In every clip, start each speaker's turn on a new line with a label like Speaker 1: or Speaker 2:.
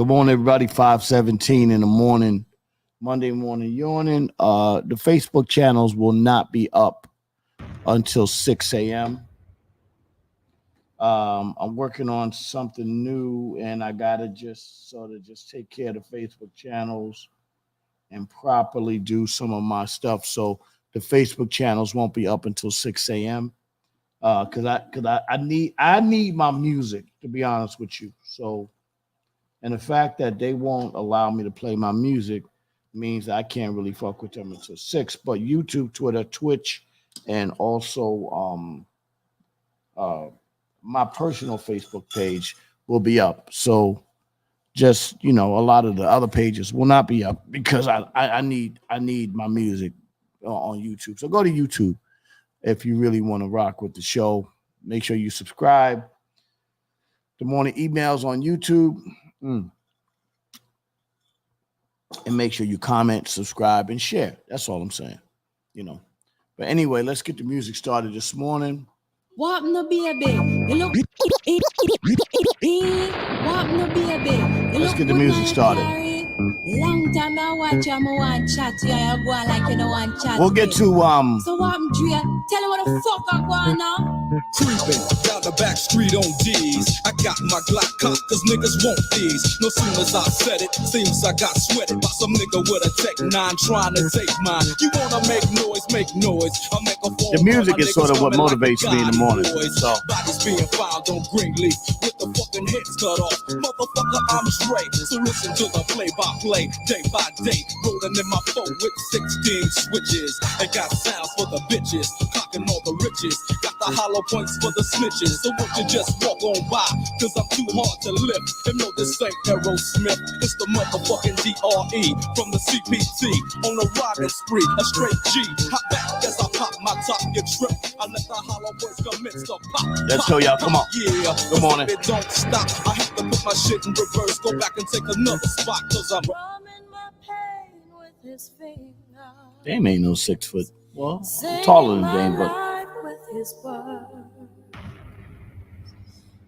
Speaker 1: Good morning, everybody. 5:17 in the morning, Monday morning yawning. The Facebook channels will not be up until 6 a.m. I'm working on something new, and I gotta just take care of the Facebook channels and properly do some of my stuff. So the Facebook channels won't be up until 6 a.m. Because I need my music, to be honest with you. So. And the fact that they won't allow me to play my music means I can't really fuck with them until 6. But YouTube, Twitter, Twitch, and also my personal Facebook page will be up. So just, a lot of the other pages will not be up because I need my music on YouTube. So go to YouTube if you really want to rock with the show. Make sure you subscribe. The morning emails on YouTube. And make sure you comment, subscribe, and share. That's all I'm saying, But anyway, let's get the music started this morning.
Speaker 2: What no baby? You look. What no baby?
Speaker 1: Let's get the music started.
Speaker 2: Long time I watch you, I want chat to you. I go like you don't want chat.
Speaker 1: We'll get to
Speaker 2: So what I'm doing? Tell him what the fuck I want now.
Speaker 3: Creeping down the back street on D's. I got my Glock cocked cause niggas want these. No soon as I said it, seems I got sweated by some nigga with a Tech 9 trying to take mine. You wanna make noise, make noise. I'll make a phone.
Speaker 1: The music is sort of what motivates me in the morning. So.
Speaker 3: Bodies being filed on Greenleaf with the fucking heads cut off. Motherfucker, I'm straight. So listen to the play-by-play, day by day. Rolling in my phone with 16 switches. And got sounds for the bitches, cocking all the riches. Got the hollow points for the snitches. So won't you just walk on by? Cause I'm too hard to lift. And no, this ain't Aerosmith. It's the motherfucking DRE from the CPT. On a riding spree, a straight G. Hop back as I pop my top, get tripped. I let the hollow points commence to pop.
Speaker 1: Let's go, y'all. Come on.
Speaker 3: Yeah.
Speaker 1: Good morning.
Speaker 3: It don't stop. I have to put my shit in reverse. Go back and take another spot. Cause I'm
Speaker 1: Dame ain't no 6 foot. Well, I'm taller than Dame, but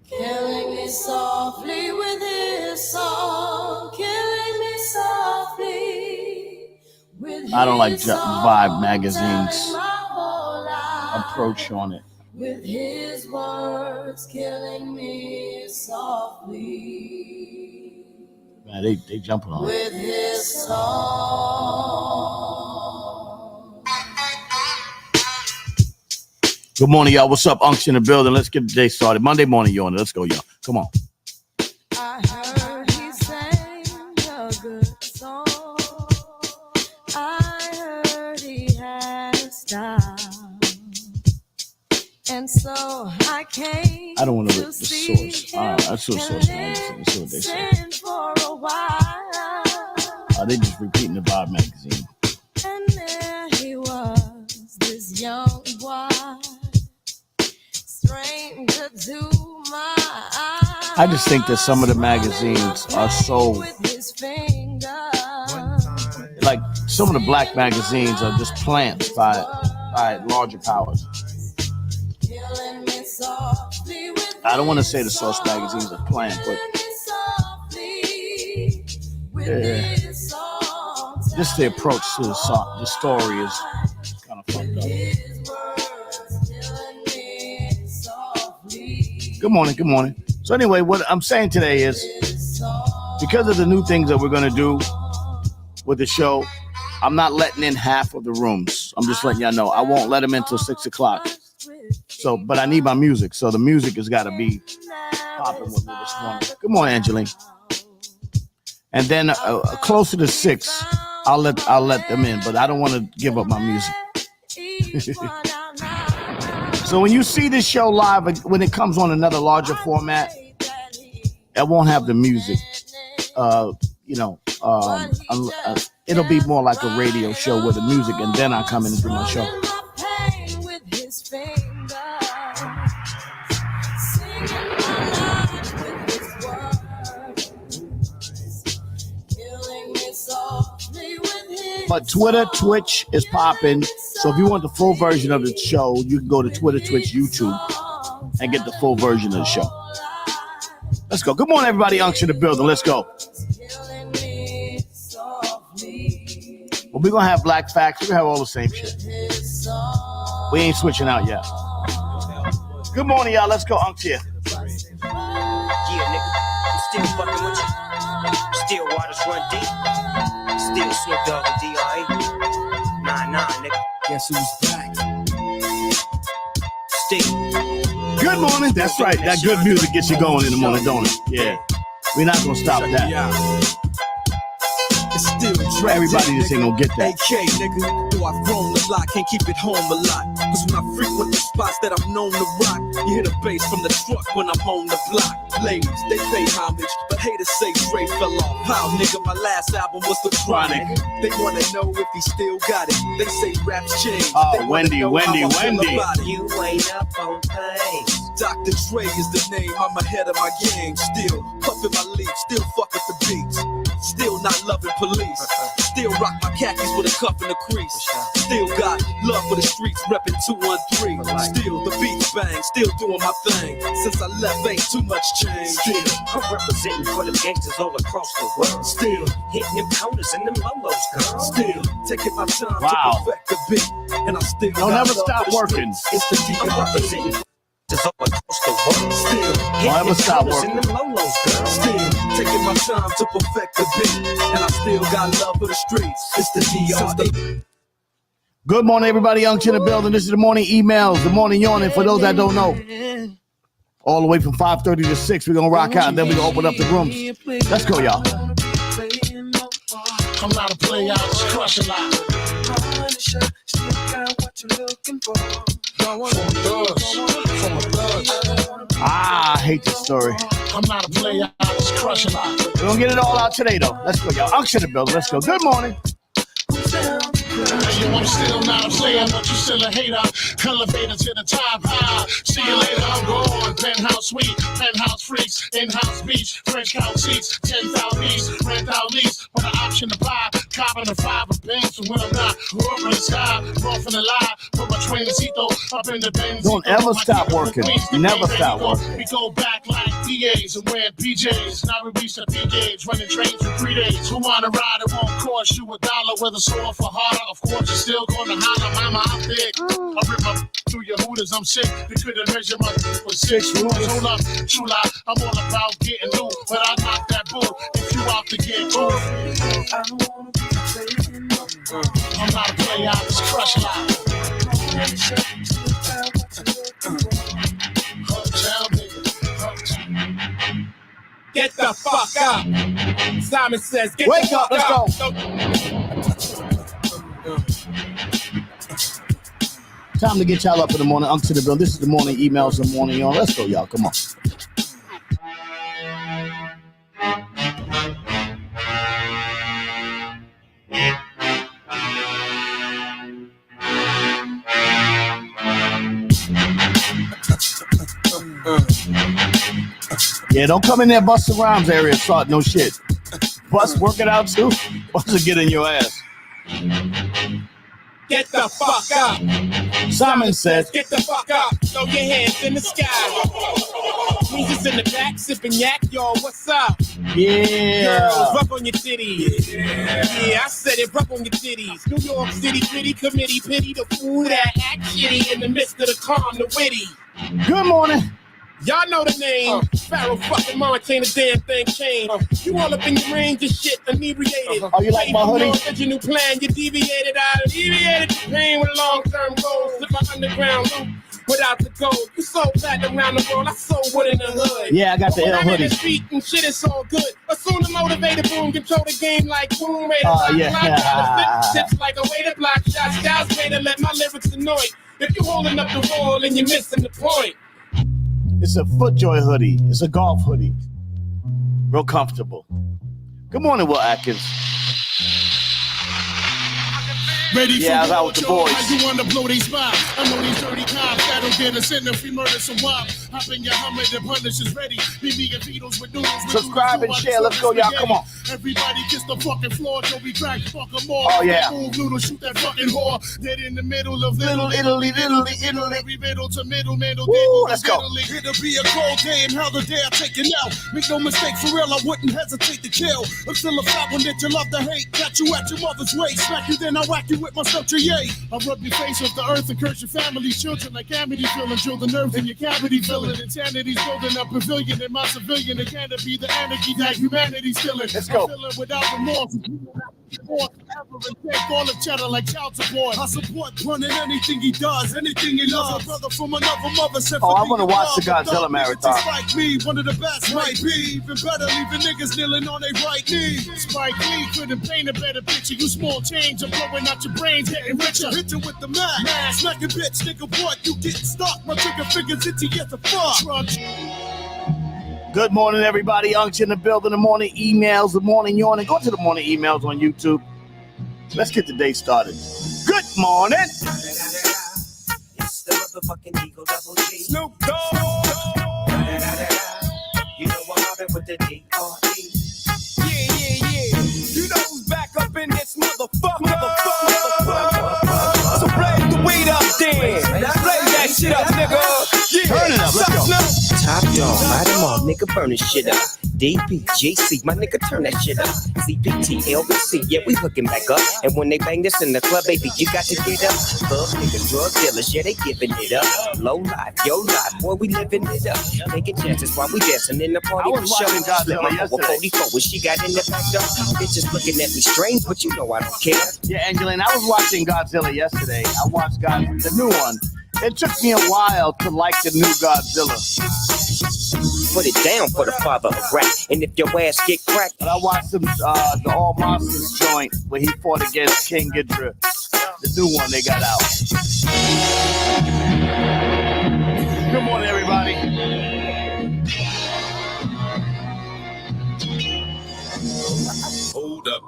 Speaker 2: killing me softly with his song, killing me softly with
Speaker 1: I don't like
Speaker 2: his
Speaker 1: Vibe Magazine's approach on it.
Speaker 2: With his words, killing me softly.
Speaker 1: Man, they jumping on it.
Speaker 2: With his song.
Speaker 1: Good morning, y'all. What's up? Unks in the building. Let's get the day started. Monday morning, y'all. Let's go, y'all. Come on.
Speaker 2: I heard he sang a good song. I heard he had a style. And so I came.
Speaker 1: I don't want to look at the source. That's the source, man. Let's see what they say.
Speaker 2: For a while.
Speaker 1: They just repeating the Vibe Magazine.
Speaker 2: And there he was, this young boy, stranger to my eyes.
Speaker 1: I just think that some of the magazines are so, like some of the black magazines are just plants by larger powers. I don't want to say the Source magazines are planned, but yeah, just the approach to the story is kind of fucked up. Good morning. So anyway, what I'm saying today is because of the new things that we're going to do with the show, I'm not letting in half of the rooms. I'm just letting y'all know. I won't let them in until 6 o'clock. So, but I need my music. So the music has got to be popping with me this morning. Good morning, Angeline. And then closer to 6, I'll let them in. But I don't want to give up my music. So when you see this show live, when it comes on another larger format, it won't have the music. It'll be more like a radio show with the music, and then I come in and do my show. But Twitter, Twitch is popping. So if you want the full version of the show, you can go to Twitter, Twitch, YouTube, and get the full version of the show. Let's go. Good morning, everybody. Unction in the building. Let's go. Well, we're going to have black facts. We're going to have all the same shit. We ain't switching out yet. Good morning, y'all. Let's go. Unction here.
Speaker 4: Yeah, nigga, I'm still fucking with you. Still waters run deep. Still Snoop Dogg and D.R.E. Nah, nigga. Guess who's back? Still.
Speaker 1: Good morning. That's right. That good music gets you going in the morning, don't it? Yeah. We're not going to stop that.
Speaker 3: It's still
Speaker 1: Everybody just ain't gonna get that.
Speaker 3: AK, nigga, though I've grown a lot, can't keep it home a lot. Cause when I frequent the spots that I'm known to rock, you hear the bass from the truck when I'm on the block. Ladies, they pay homage, but haters say Dre fell off. How, nigga, my last album was The Chronic. They wanna know if he still got it. They say raps change.
Speaker 1: Oh, Wendy.
Speaker 4: You ain't up on things.
Speaker 3: Dr. Dre is the name, I'm ahead of my game. Still puffin' my leaf, still fuck with the beats. Still not loving police. Still rock my khakis with a cuff and a crease. Still got love for the streets, reppin' 213. Still the beats bang, still doing my thing. Since I left, ain't too much change.
Speaker 4: Still, I'm representing for them gangsters all across the world.
Speaker 3: Still
Speaker 4: hitting them counters and them lolos, girl.
Speaker 3: Still taking my time
Speaker 1: Wow.
Speaker 3: to perfect the beat. And I still
Speaker 1: Don't
Speaker 3: got
Speaker 1: ever
Speaker 3: love
Speaker 1: stop
Speaker 3: for the
Speaker 1: working.
Speaker 3: streets. It's the
Speaker 4: I'm representing all across the world.
Speaker 3: Still
Speaker 1: Don't ever stop working.
Speaker 4: And them lolos, girl.
Speaker 3: Still taking my time to perfect the beat. And I still got love for the streets. It's the D.R.E.
Speaker 1: Good morning, everybody. Unction in the building. This is the morning emails, the morning yawning. For those that don't know, all the way from 5:30 to 6, we're going to rock out, and then we're going to open up the rooms. Let's go, y'all.
Speaker 5: I'm not a player, I just crush a lot.
Speaker 1: I hate this story.
Speaker 5: I'm not a player, I just crush a lot.
Speaker 1: We're going to get it all out today, though. Let's go, y'all. Unction in the building. Let's go. Good morning.
Speaker 5: Hey, yo, I'm still not a player, but you still a hater. Elevator to the top high. See you later, I'm gone. Penthouse suite, penthouse freaks, in-house beach, French couch seats, 10,000 east, rent out lease, with an option to buy. Copping a 5 of Benz when I'm not. Roll from the sky, roll from the lie. Put my Twincito up in the Benz.
Speaker 1: Don't ever stop working. Never stop working.
Speaker 5: We go back like DAs and wear PJs. Now we reach the P gauge, running trains for 3 days. Who wanna ride? It won't cost you $1. Whether sore for harder, of course you're still gonna holler. Mama, I'm big. I rip up through your hooters. I'm sick. You couldn't measure my for 6 rulers. Hold up, true lie. I'm all about getting loot, but I knock that bull if you out to get cool. I'm not a player, I just crush a lot. Hotel, baby. Hotel.
Speaker 6: Get the fuck up. Simon says, get
Speaker 1: Wake
Speaker 6: the
Speaker 1: up,
Speaker 6: fuck
Speaker 1: let's
Speaker 6: up.
Speaker 1: Time to get y'all up in the morning. Unction in the building. This is the morning emails and morning yawn. Let's go, y'all. Come on. Yeah, don't come in there busting rhymes area, start no shit. Bust, work it out too. Bust will get in your ass.
Speaker 6: Get the fuck up.
Speaker 1: Simon says,
Speaker 6: Get the fuck up. Throw your hands in the sky. Weezy's in the back, sipping yak. Yo, what's up?
Speaker 1: yeah.
Speaker 6: Girls, rub on your titties. Yeah, I said it, rub on your titties. New York City gritty committee, pity the fool that act shitty in the midst of the calm, the witty.
Speaker 1: Good morning.
Speaker 6: Y'all know the name. Pharaoh fucking Montana, damn thing changed. You all up in your range of shit, inebriated.
Speaker 1: Oh, you like my hoodie?
Speaker 6: Your original plan, you deviated. I deviated the pain with long-term goals. Slip my underground loop without the gold. You sold platinum around the world, I sold wood in the hood.
Speaker 1: Yeah, I got the
Speaker 6: When
Speaker 1: L
Speaker 6: I'm in
Speaker 1: hoodie.
Speaker 6: the street and shit, it's all good. Assume the motivated boom, control the game like boom, raider.
Speaker 1: yeah.
Speaker 6: Tips like a way to block shots. Styles way to let my lyrics annoy. If you holding up the wall and you're missing the point.
Speaker 1: It's a FootJoy hoodie. It's a golf hoodie. Real comfortable. Good morning, Will Atkins.
Speaker 5: Ready
Speaker 1: Yeah, I was out with the boys.
Speaker 5: How you wanna blow these spots? I know these dirty cops that'll get us in if we murder some wop. Hop in your Hummer, the punish is ready. Meet me and Beatles with noodles.
Speaker 1: Subscribe and share. Let's go, y'all. Come on.
Speaker 5: Everybody kiss the fucking floor till we crack, fuck them all.
Speaker 1: Oh, yeah.
Speaker 5: Move, noodle, shoot that fucking whore. Dead in the middle of Little Italy. Every middle to middle,
Speaker 1: Woo, let's go.
Speaker 3: It'll be a cold day and hell the day I take it out. Make no mistake, for real, I wouldn't hesitate to kill. I'm still a fat one that you love to hate. Got you at your mother's waist. Smack you, then I whack you with my scepter, yay.
Speaker 5: I rub your face off the earth and curse your family's children like Amity feeling. Drill the nerves in your cavity filling. Insanity's building a pavilion in my civilian. It can't be the anarchy that humanity's killing.
Speaker 1: Let's go.
Speaker 5: I'm feeling without remorse. Ever and take all the cheddar like child support.
Speaker 3: I support Pun in anything he does, anything he loves. A brother from another mother said,
Speaker 1: Oh, I want to watch the Godzilla marathon.
Speaker 3: Like me, one of the best might be. Even better, leaving niggas kneeling on their right knee.
Speaker 5: Spike Lee couldn't paint a better picture. You small change, I'm blowing out your brains, getting richer.
Speaker 3: Hit you with the Mac. Smack a bitch, nigga, what? You getting stuck. My trigger fingers into you the fuck.
Speaker 5: Drugs.
Speaker 1: Good morning, everybody. Unction in the building. The morning emails, the morning yawning. Go to the morning emails on YouTube. Let's get the day started. Good morning.
Speaker 4: It's the motherfucking Eagle Double G.
Speaker 3: Snoop Dogg.
Speaker 4: You know I'm mobbing with the D.R.E.
Speaker 3: Yeah. You know who's back up in this motherfucker. So blaze the weed up then. Blaze that shit up, nigga. Yeah.
Speaker 1: Turn it up. Let's go.
Speaker 4: Top dog, light 'em all, nigga, burn this shit up. DPGC, my nigga, turn that shit up. CPT, LBC, yeah, we hooking back up. And when they bang this in the club, baby, you got to get up. Thug niggas, drug dealers, yeah, they giving it up. Low life, yo life, boy, we living it up. Taking chances while we dancing in the party.
Speaker 1: I was watching Godzilla yesterday.
Speaker 4: 44 when she got in the back door. Bitches looking at me strange, but you know I don't care.
Speaker 1: Yeah, Angeline, I was watching Godzilla yesterday. I watched the new one. It took me a while to like the new Godzilla.
Speaker 4: Put it down for the father of rap. And if your ass get cracked,
Speaker 1: But I watched the All Monsters joint where he fought against King Ghidorah. The new one they got out. Good morning, everybody.
Speaker 3: Hold up.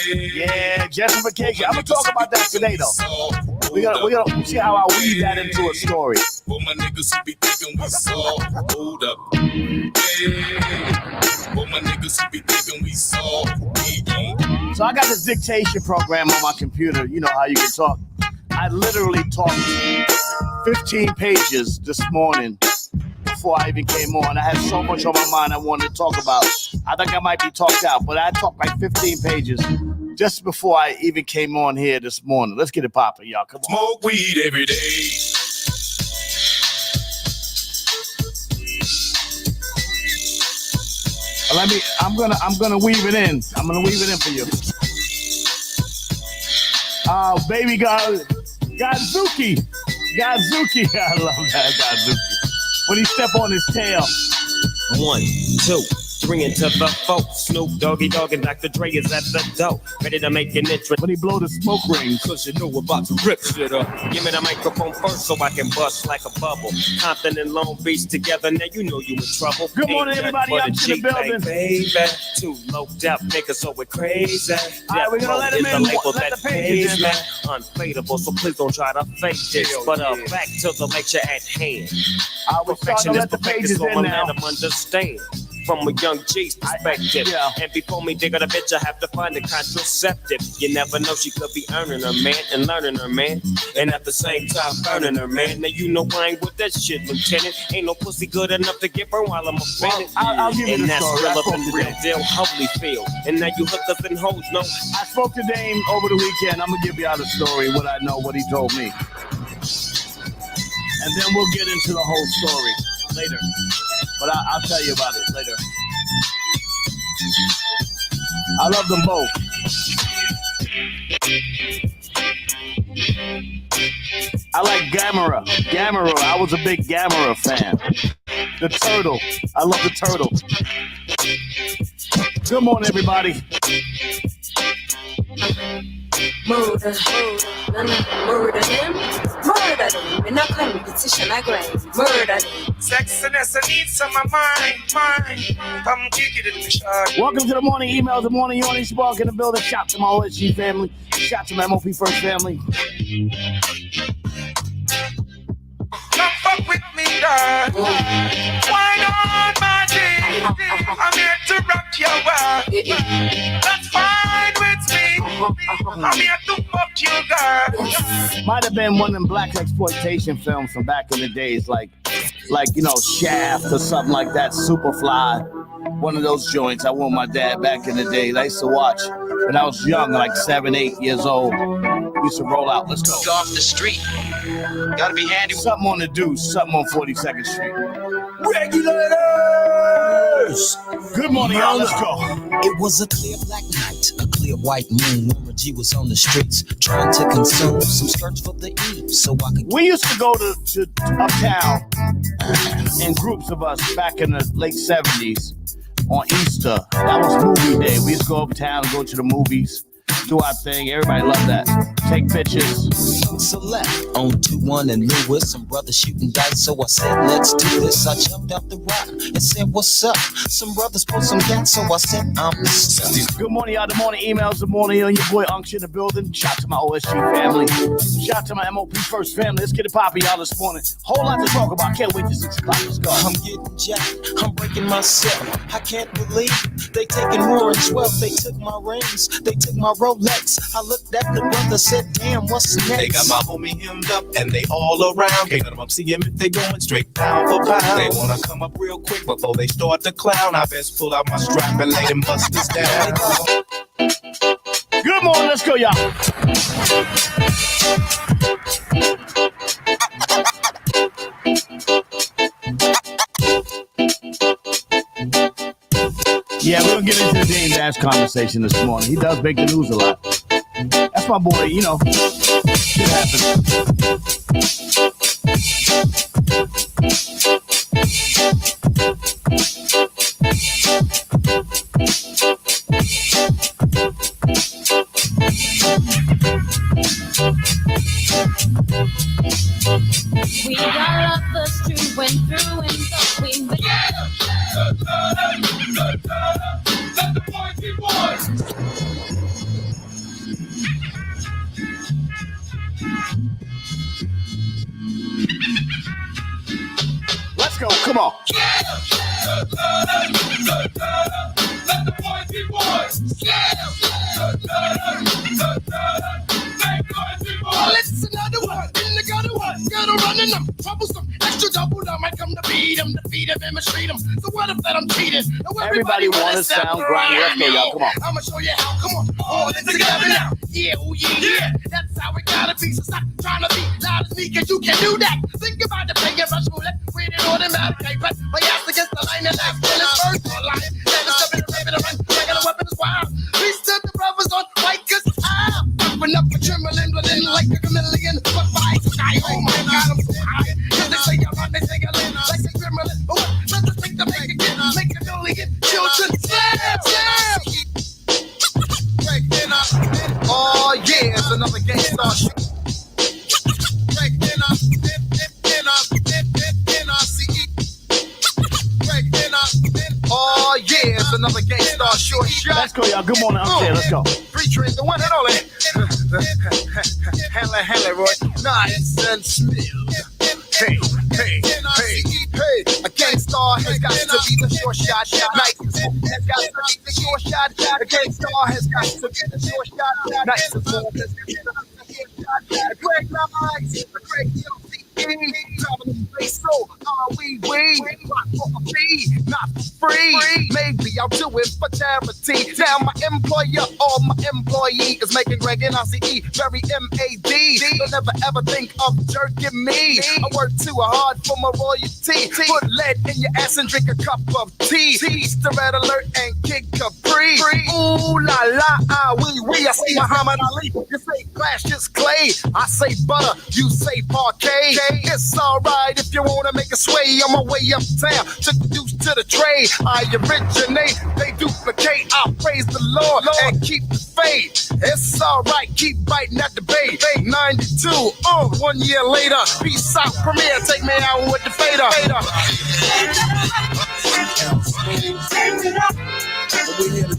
Speaker 1: Yeah, gentrification. I'm gonna talk about that today, though. We gotta see how I weave that into a story.
Speaker 3: For my niggas who be thinking we saw. Hold up. For my niggas who be thinking we saw.
Speaker 1: So I got this dictation program on my computer. You know how you can talk. I literally talked 15 pages this morning before I even came on. I had so much on my mind I wanted to talk about. I think I might be talked out, but I talked like 15 pages just before I even came on here this morning. Let's get it popping, y'all. Come on.
Speaker 3: Smoke weed every day.
Speaker 1: I'm gonna weave it in. I'm gonna weave it in for you. Baby Godzuki. I love that Godzuki. When he step on his tail.
Speaker 4: 1, 2, 3 into the 4. Snoop Doggy Dogg and Dr. Dre is at the door, ready to make an entrance.
Speaker 1: When he blow the smoke rings.
Speaker 3: Cause you know we're about to rip shit up.
Speaker 4: Give me the microphone first so I can bust like a bubble. Compton and Long Beach together, now you know you in trouble.
Speaker 1: Good morning, everybody out in the building.
Speaker 4: Baby, too low death niggas, so we're crazy.
Speaker 1: All right, we're gonna let him in. Let the pages in.
Speaker 4: Unfadable, so please don't try to fake this. But back to the lecture at hand.
Speaker 1: We're starting to let the pages in now.
Speaker 4: Let them understand. From a young G's perspective. And before me dig out a bitch, I have to find a contraceptive. You never know, she could be earning her man and learning her man. And at the same time, burning her man. Now you know I ain't with that shit, Lieutenant. Ain't no pussy good enough to get burned while I'm offended.
Speaker 1: Well, I'll give you the story.
Speaker 4: And that's real up in the real deal, Holyfield. And now you hooked up in hoes, no?
Speaker 1: I spoke to Dame over the weekend. I'm gonna give you all the story, what I know, what he told me. And then we'll get into the whole story later. But I'll tell you about it later. I love them both. I like Gamera. I was a big Gamera fan. The turtle. I love the turtle. Good morning, everybody.
Speaker 2: Murder him. In a competition, I grind. Murder him.
Speaker 6: Sexiness, I need some of mine. Come kick it in the shot.
Speaker 1: Welcome to the morning emails. The morning yawning spark in the building. Shout to my OSG family. Shout to my MOP First family.
Speaker 6: Come fuck with me, dog. Why not, my G? I'm here to rock
Speaker 7: what you want. That's fine with me. I'm here to fuck you, girl.
Speaker 1: Might have been one of them black exploitation films from back in the days, like you know, Shaft or something like that, Superfly. One of those joints I wore my dad back in the days. I used to watch when I was young, like 7, 8 years old. We used to roll out. Let's go.
Speaker 8: Off the street. Gotta be handy.
Speaker 1: Something on the Deuce, something on 42nd Street.
Speaker 9: Regulators!
Speaker 1: Good morning, y'all. Let's go.
Speaker 9: It was a clear black night, a clear white moon. Warmer G was on the streets trying to consume some skirts for the E so I could.
Speaker 1: We used to go to uptown in groups of us back in the late 70s on Easter. That was movie day. We used to go uptown and go to the movies, do our thing. Everybody loved that. Take pictures.
Speaker 9: Select on 2-1 and Lewis, some brothers shooting dice. So I said, let's do this. I jumped out the rock and said, what's up? Some brothers pulled some gas, so I said, I'm stuck.
Speaker 1: Good morning, y'all. The morning emails. Good morning, your boy Unction in the building. Shout to my OSG family. Shout to my MOP First family. Let's get it poppin', y'all, this morning. Whole lot to talk about. Can't wait till 6 o'clock. Let's go.
Speaker 9: I'm getting jacked. I'm breaking myself. I can't believe they taking more and 12. They took my rings. They took my Rolex. I looked at the brother, said, damn, what's next?
Speaker 3: They got my homie hemmed up and they all around. Can't let them see him if they going straight down for pound. They wanna come up real quick before they start to clown. I best pull out my strap and lay them busters down.
Speaker 1: Good morning. Let's go, y'all. Yeah, we're gonna get into the Dame Dash conversation this morning. He does make the news a lot. That's my boy, you know. Shit happens.
Speaker 2: We all of us through and through and going back.
Speaker 3: Let the boys be boys.
Speaker 1: Let's go. Come on.
Speaker 3: Let the boys be boys.
Speaker 6: Let's another one, in the gutter one, gotta running them, troublesome, extra double, I might come to beat them, defeat them, and mistreat them. So what if that I'm cheating?
Speaker 1: Everybody wanna sound grimy. Let's go, y'all. Come on.
Speaker 6: I'ma show you how. Come on, all this together now. Yeah, oh yeah, yeah. That's how it gotta be. So stop trying to be loud as me, cause you can do that. Think about the playing rush roulette with an automatic. I press my ass against the line and left. And it's first on line. Then it's up in the baby to run. Taking a weapon is wild. We stood the brothers on white, cause I'm popping up a trembling, blending like a chameleon. But by sky, oh my god, I'm so high. Cause they say I run, they say I live like a gremlin. Oh, let's take the make again, make a million children. Slam! Oh yeah, it's another gangsta shit. Oh yeah, it's another gangsta short shot.
Speaker 1: Let's go, y'all. Good morning. Okay, let's go.
Speaker 6: Featuring the one and only Hella Roy, nice and smooth. Hey, hey, hey, hey. A gangsta has got to be the short shot. Nice and smooth has got to be the short shot. A gangsta has got to be the short shot. Nice and smooth has got to be the short shot. A great nice, a great traveling place, so are we rock for a fee, not for free. Maybe I'll do it for charity. Now my employer or my employee is making Greg and ICE very M-A-D. They'll never ever think of jerking me. I work too hard for my royalty. Put lead in your ass and drink a cup of tea. Easter Red Alert and Kid Capri. Ooh la la, ah wee. I see Muhammad Ali. You say glass, just clay. I say butter, you say parquet. It's alright if you wanna make a sway. On my way uptown, took the deuce to the trade. I originate, they duplicate. I praise the Lord and keep the faith. It's alright, keep biting at the bait. 92, 1 year later. Peace out, premiere, take me out with the fader.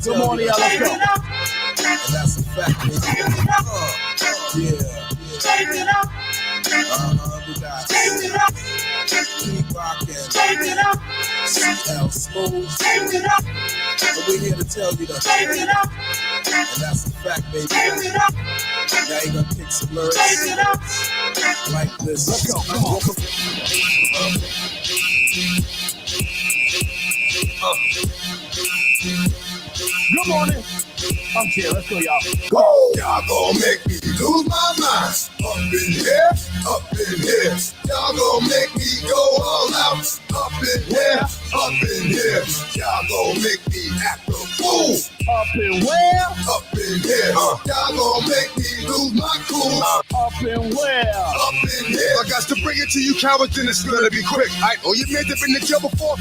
Speaker 1: Good morning, y'all. Let's go.
Speaker 9: That's a fact. We got keep rocking.
Speaker 2: Take it up.
Speaker 3: L Smooth.
Speaker 2: Take it up.
Speaker 3: And we're here to tell you that.
Speaker 2: Take it up.
Speaker 3: And that's a fact, baby.
Speaker 2: Take it up.
Speaker 3: Now you gonna kick some lyrics
Speaker 2: Take it up.
Speaker 3: like this.
Speaker 1: Let's go. Come on. Good morning. I'm here. Let's go, y'all.
Speaker 6: Go! Y'all gon' make me lose my mind. Up in here, up in here. Y'all gon' make me go all out. Up in here, up in here. Y'all gon' make me act a fool.
Speaker 1: Up in where?
Speaker 6: Up in here. Y'all gon' make me lose my cool.
Speaker 1: Up in where?
Speaker 6: Up in here. I got to bring it to you cowards and it's gonna be quick. Oh, you made it in the jail before?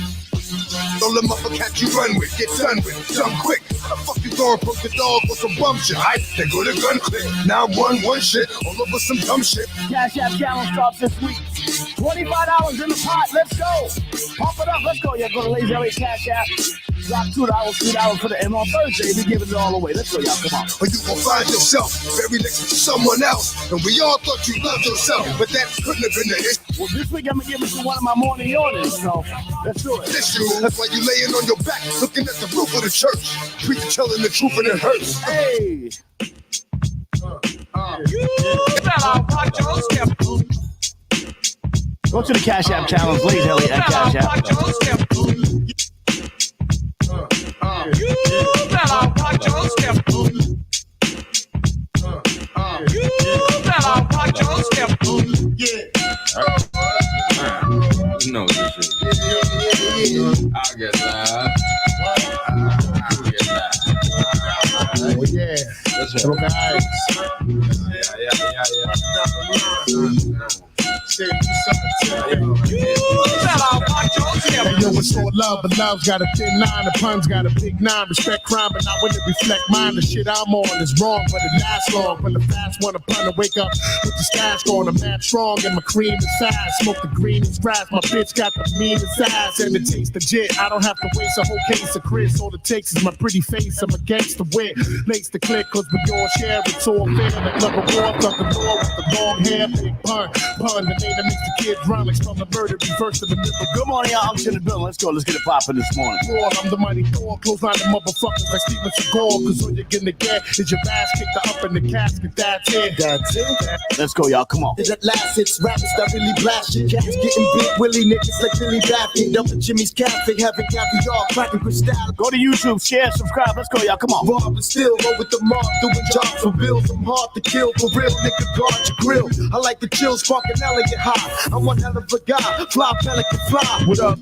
Speaker 6: Don't let motherfucker catch you run with, get done with, jump quick. How the fuck you gonna approach the dog with some bum shit? They go to gun click. Now one shit, all over some dumb shit.
Speaker 1: Cash App Challenge starts this week. $25 in the pot. Let's go. Pump it up. Let's go. Yeah, go to Lazy LA Cash App. Drop $2, $3 for the M on Thursday. We giving it all away. Let's go, y'all. Come on.
Speaker 6: Or you gon' find yourself very next to someone else. And we all thought you loved yourself, but that couldn't have been the issue.
Speaker 1: Well, this week I'm gonna give it to one of my morning yawnings. So let's do it.
Speaker 6: That's why you laying on your back, looking at the roof of the church. Preacher telling the truth and it hurts.
Speaker 1: Hey.
Speaker 7: You better watch your step.
Speaker 1: Go to the Cash App Challenge, Lazy LA at Cash App.
Speaker 7: Watch your step. You better watch your step. You better watch your step.
Speaker 10: You know this shit. I'll get that.
Speaker 5: Oh yeah.
Speaker 10: That's
Speaker 5: Look eyes. Hey, yo, it's all love, but love's got a thin line. The puns got a big nine. Respect crime, but not when it reflect mine. The shit I'm on is wrong, but it lasts long. When the fast one upon to wake up with the stash going, I'm mad strong and my cream is fast. Smoke the green and grass. My bitch got the meanest ass and it tastes legit. I don't have to waste a whole case of Chris. All it takes is my pretty face. I'm a gangster wit. Lace the click, cause we all share. It's all fair. Like love a war, love the law with the long hair. Big pun, the name that makes the kids run like from the murder, reverse to the middle.
Speaker 1: Good morning, y'all. I'm in the building. Let's go. Let's get it popping this morning.
Speaker 5: Lord, I'm the mighty Thor. Close line the motherfuckers like Steven Seagal. Cause all you're gonna get is your ass kicked up in the casket. That's it. That's it.
Speaker 1: Let's go, y'all. Come on.
Speaker 11: At last, it's rappers that really blast your cats. Getting big willy niggas like Billy Baffin. Up at Jimmy's Cafe, having caviar, cracking crystal.
Speaker 1: Go to YouTube, share, subscribe. Let's go, y'all. Come on.
Speaker 11: Rob and still roll with the mob, doing jobs for bills. I'm hard to kill, for real, nigga, guard your grill. I like the chill, sparking elegant high. I'm one hell of a guy, fly pelican fly. What up?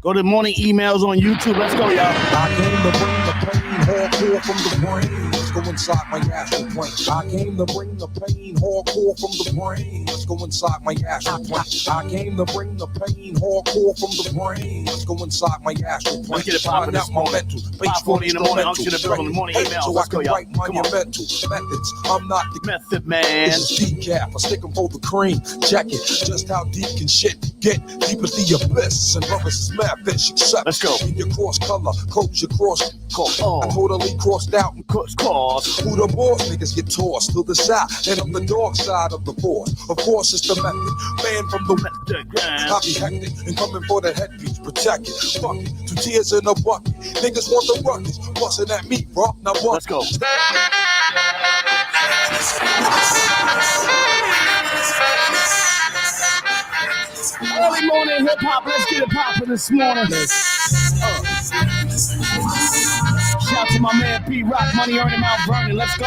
Speaker 1: Go to morning emails on YouTube. Let's go, y'all.
Speaker 9: I came to bring the pain hardcore from the brain. Let's go inside my astral plane. I came to bring the pain hardcore from the brain. Let's go inside my astral plane. I came to bring the pain hardcore from the brain. Let's go inside my astral plane.
Speaker 1: Let's get it popping this morning. 5:40 in the morning. I'm to the building. Morning emails.
Speaker 9: So
Speaker 1: Let's
Speaker 9: I
Speaker 1: go,
Speaker 9: can
Speaker 1: y'all.
Speaker 9: write monumental methods. I'm not the
Speaker 1: Method Man.
Speaker 9: This is decaf. I stick 'em for the cream. Check it. Just how deep can shit get? Deep as the abyss. And brothers is mad fish. Except
Speaker 1: let's go.
Speaker 9: Your cross color. Close your cross.
Speaker 1: Oh.
Speaker 9: I totally crossed out.
Speaker 1: Cause.
Speaker 9: Who the boss niggas get tossed to the side. And on the dark side of the force. Of course, it's the method. Man from the I be hectic and coming for the headpiece. Protect it. Fuck it. 2 tears in a bucket. Niggas want the ruckus. Busting at me, bro. Now what?
Speaker 1: Let's go. Early morning hip hop. Let's get it popping this morning. Shout to my man P Rock, Money Earning Mount Vernon. Let's go.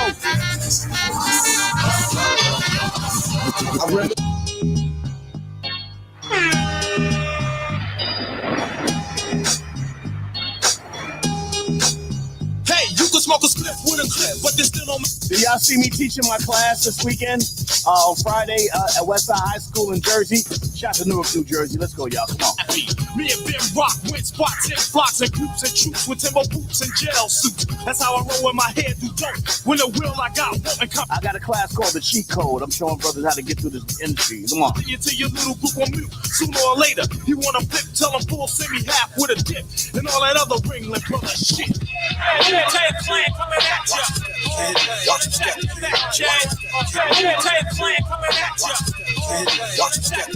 Speaker 3: Hey, you can smoke a spliff with a clip, but this still don't.
Speaker 1: Did y'all see me teaching my class this weekend on Friday at Westside High School in Jersey? Shout to Newark, New Jersey. Let's go, y'all. Come on.
Speaker 3: Me and Ben Rock went spots in flocks and groups and troops with timber boots and gel suits. That's how I roll with my head through dope. When the will I got won't come.
Speaker 1: I got a class called the Cheat Code. I'm showing brothers how to get through this industry. Come on.
Speaker 3: Into your little group on mute. Sooner or later, you wanna flip, tell them full, send me half with a dip. And all that other ringling brother shit. Hey, Clan coming at ya. Watch your step. Hey, Clan coming at ya. Watch your step.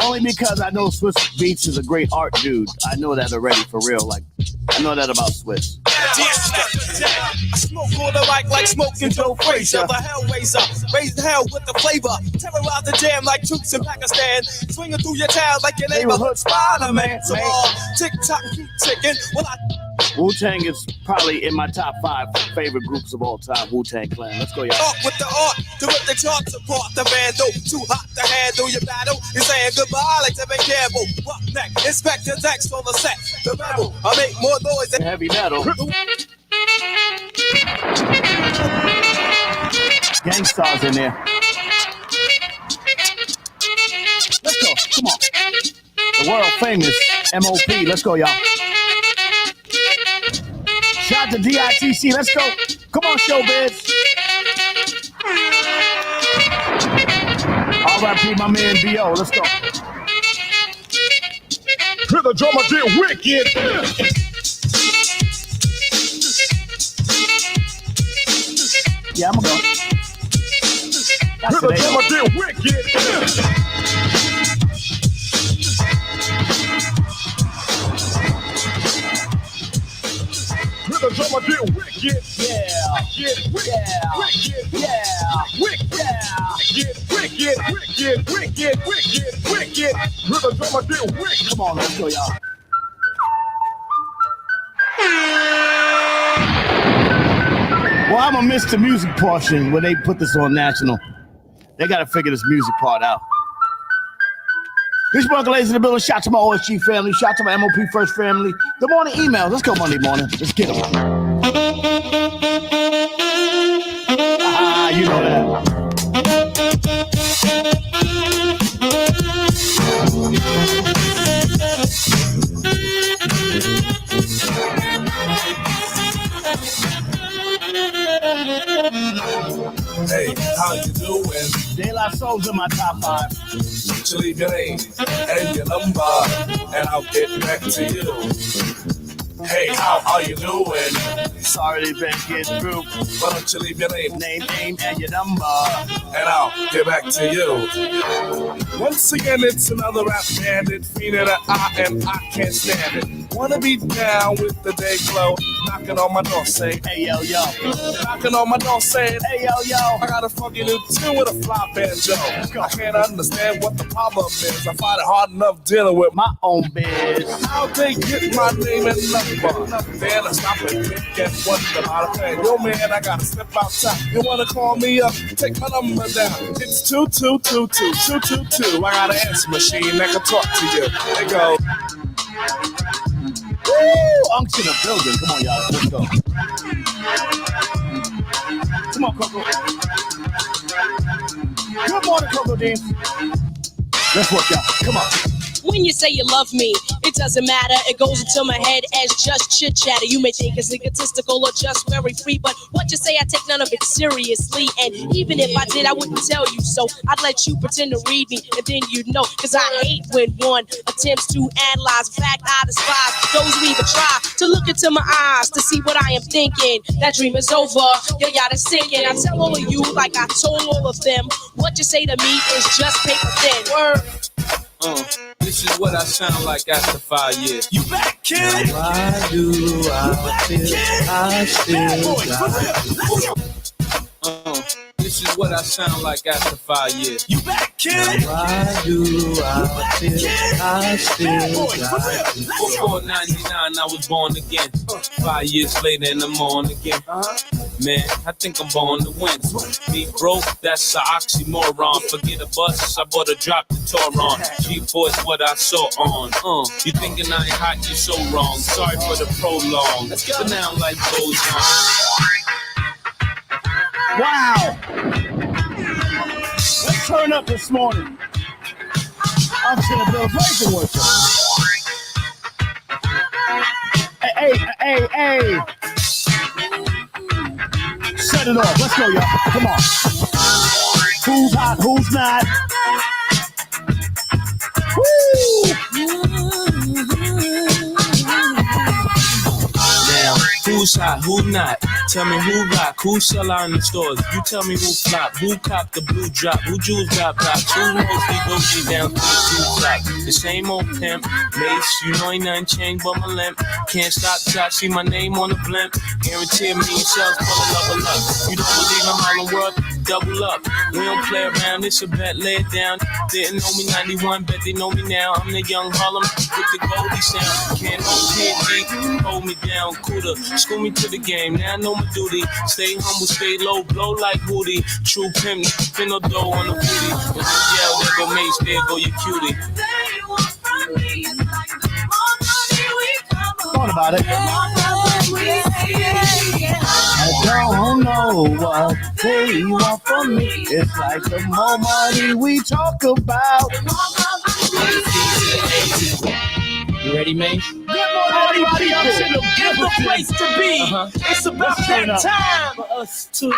Speaker 1: Only because I know Swiss Beats is a great art dude. I know that already, for real. Like, I know that about Swiss.
Speaker 3: I smoke on the mic like smoking Joe Frazier. The Hellraiser, raising hell with the flavor. Terrorize the jam like troops in Pakistan. Swinging through your town like your neighborhood Spider-Man. So tick-tock, keep ticking. Well,
Speaker 1: Wu-Tang is probably in my top 5 favorite groups of all time. Wu-Tang Clan. Let's go, y'all.
Speaker 3: Up with the art to rip the charts apart. The vandal, too hot to handle your battle. You're saying goodbye like Tevin Campbell. What next? Inspector Dex for the set. The rebel, I make more noise than
Speaker 1: heavy metal. Gangstar's in there. Let's go. Come on. The world famous MOP. Let's go, y'all. Shout to DITC. Let's go. Come on, Showbiz. R.I.P. my man B.O. Let's go.
Speaker 11: Hear the drummer get wicked.
Speaker 1: Yeah, I'm gonna go.
Speaker 11: Hear the drummer get wicked. Hear the drummer get wicked.
Speaker 1: Yeah.
Speaker 11: Wicked. Hear the drummer get wicked.
Speaker 1: Come on, let's go, y'all. Well, I'm gonna miss the music portion where they put this on national. They gotta figure this music part out. This Bunker Ladies in the building. Shout to my OSG family. Shout to my MOP First family. The morning emails. Let's go Monday morning. Let's get them. You know that.
Speaker 3: Hey, how you doing?
Speaker 1: De La Soul's in my top 5.
Speaker 3: To leave your name and your number, and I'll get back to you. Hey, how are you doing?
Speaker 1: Sorry they been getting through.
Speaker 3: Why don't you leave your name,
Speaker 1: name, and your number,
Speaker 3: and I'll get back to you. Once again, it's another rap bandit, feeding an eye, and I can't stand it. Wanna be down with the day glow, knocking on my door saying,
Speaker 1: hey yo yo.
Speaker 3: Knocking on my door saying,
Speaker 1: hey yo yo.
Speaker 3: I got a fucking new tune with a fly banjo. I can't understand what the problem is. I find it hard enough dealing with
Speaker 1: my own biz.
Speaker 3: How they get my name and number? Then I stop and think and wonder how to play. Yo man, I gotta step outside. You wanna call me up? Take my number down. It's 2222222. I got an answer machine that can talk to you. They go.
Speaker 1: Woo! Unc's in the building. Come on, y'all. Let's go. Come on, Coco. Good morning, Coco Dean. Let's work, y'all. Come on.
Speaker 2: When you say you love me, it doesn't matter. It goes into my head as just chit chatter. You may think it's egotistical or just very free, but what you say, I take none of it seriously. And even if I did, I wouldn't tell you so. I'd let you pretend to read me, and then you'd know. Cause I hate when one attempts to analyze. In fact, I despise those who even try to look into my eyes to see what I am thinking. That dream is over. Your yacht is sinking. I tell all of you, like I told all of them, what you say to me is just paper thin. Word.
Speaker 10: This is what I sound like after 5 years.
Speaker 3: You back, kid?
Speaker 10: Why do I feel I still got This is what I sound like after 5 years.
Speaker 3: You back, kid?
Speaker 10: Why do I feel I still got Before 99, I was born again. 5 years later, and I'm on again. Man, I think I'm born to win. Me broke, that's an oxymoron. Forget a bus, I bought a drop to Toron. G-Force, what I saw on. You thinking I ain't hot, you so wrong. Sorry for the prolong. But now life goes on.
Speaker 1: Wow. Let's turn up this morning. I'm going to build praise worship. Hey. Set it off. Let's go, y'all. Come on. Who's hot? Who's not? Woo! Now,
Speaker 10: Who's hot, who not? Tell me who rock, who sell out in the stores. You tell me who flop, who cop the blue drop, who jewels got pops, who mostly goes down to the shoe shop. The same old pimp, mace, you know ain't nothing changed but my limp. Can't stop till I see my name on the blimp. Guarantee me and shells full of level up. You don't believe in Harlem World? Double up. We don't play around, it's a bet, lay it down. Didn't know me 91, bet they know me now. I'm the young Harlem with the Goldie sound. Can't no PNG, hold me down, cooler. School me to the game, now I know my duty. Stay humble, stay low, blow like Woody. True pimp, spin no dough on the booty. Yeah, there go Mace, there go your cutie.
Speaker 1: Thought about it. I don't know what they want from me. It's like the more money we talk about.
Speaker 10: You ready, Mace?
Speaker 1: Good morning, everybody.
Speaker 10: It's the place to be. It's about that time for us to.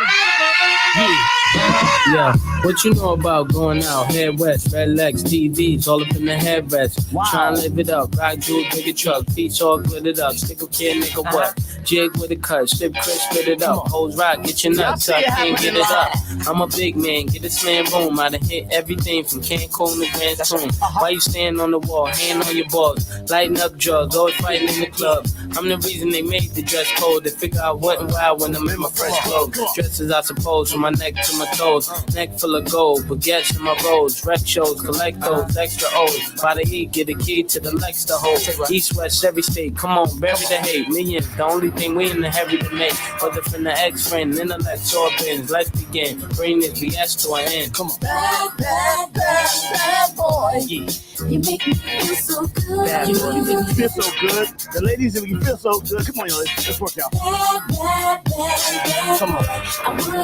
Speaker 10: Yeah, what you know about going out? Head west, red legs, TVs, all up in the headrest.
Speaker 1: Wow.
Speaker 10: Trying to live it up, ride jewel, bigger truck, piece all glittered up, stick a kid, nigga what? Jig with a cut, slip crisp, spit it up. Hoes rock, get your nuts up, can't get it up. I'm a big man, get this man room. I done hit everything from Cancun to Grand Tune. Why you stand on the wall, hand on your balls, lighting up drugs, always fighting in the club. I'm the reason they made the dress code. They figure out what and why when I'm in my fresh clothes. Dresses I suppose from my neck to my toes. Neck full of gold, baguettes in my rolls. Rec shows, collect those extra O's. By the heat, get a key to the Lex to hold. East, west, every state, come on, bury the hate. Millions, the only thing we in the heavy to make. Whether from the ex-friend, intellect, or bins. Let's begin, bring this BS to an end. Come on.
Speaker 2: Bad, bad, bad, bad boy.
Speaker 10: Yeah.
Speaker 2: You make me feel so good.
Speaker 10: Bad
Speaker 1: You make me feel so good. The ladies that make you feel so good. Come on, y'all. Let's work out.
Speaker 2: Bad, bad, bad, bad.
Speaker 1: Come on.
Speaker 2: I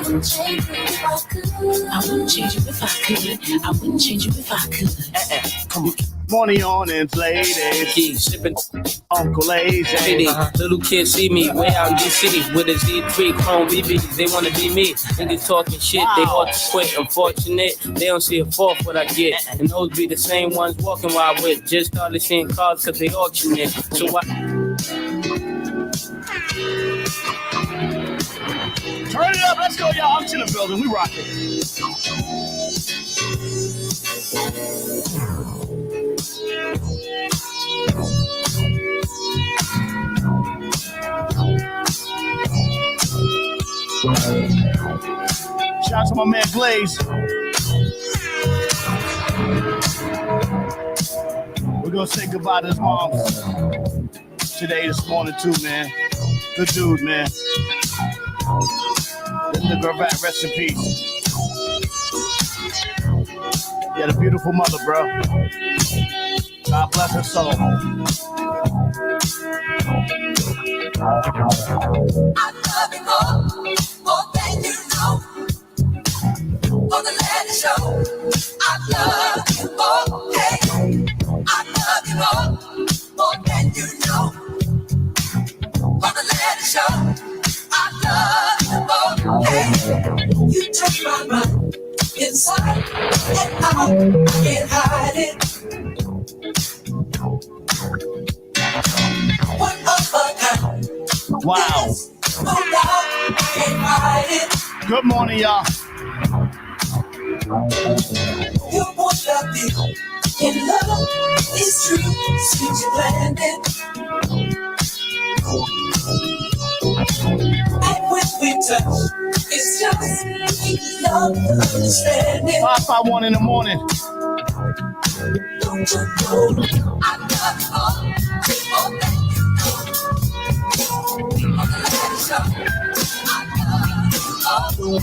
Speaker 2: wouldn't change you if I could. I wouldn't change you if I could. I wouldn't change you if I could.
Speaker 1: Come on. Morning awnings, ladies.
Speaker 10: Yeah, sipping
Speaker 1: Uncle Lazy.
Speaker 10: Little kids see me way out in DC with a Z3 Chrome BB. They wanna be me. Niggas talking shit, they ought to quit. Unfortunate, they don't see a fourth what I get. And those be the same ones walking while I with. Just started seeing cars cause they auction it. So I
Speaker 1: Turn it up. Let's go, y'all. I'm in the building. We rocking. Shout out to my man Blaze. We're gonna say goodbye to his mom today, this morning too, man. Good dude, man. The Gravette, rest in peace. He had a beautiful mother, bro. God bless her soul.
Speaker 2: I love you more than you know. For the lady show, I love you more, hey. I love you more than you know. For the lady show, I love you more, hey. You touch my mind inside, and I can't hide it. One of a kind.
Speaker 1: Wow.
Speaker 2: No doubt, I can't hide it.
Speaker 1: Good morning, y'all.
Speaker 2: You won't love me. In love is true, sweet you planned it. And when we touch, it's just love, understanding.
Speaker 1: 551 in the morning.
Speaker 2: Don't you know I love you more than you know. On the last show, I love you more.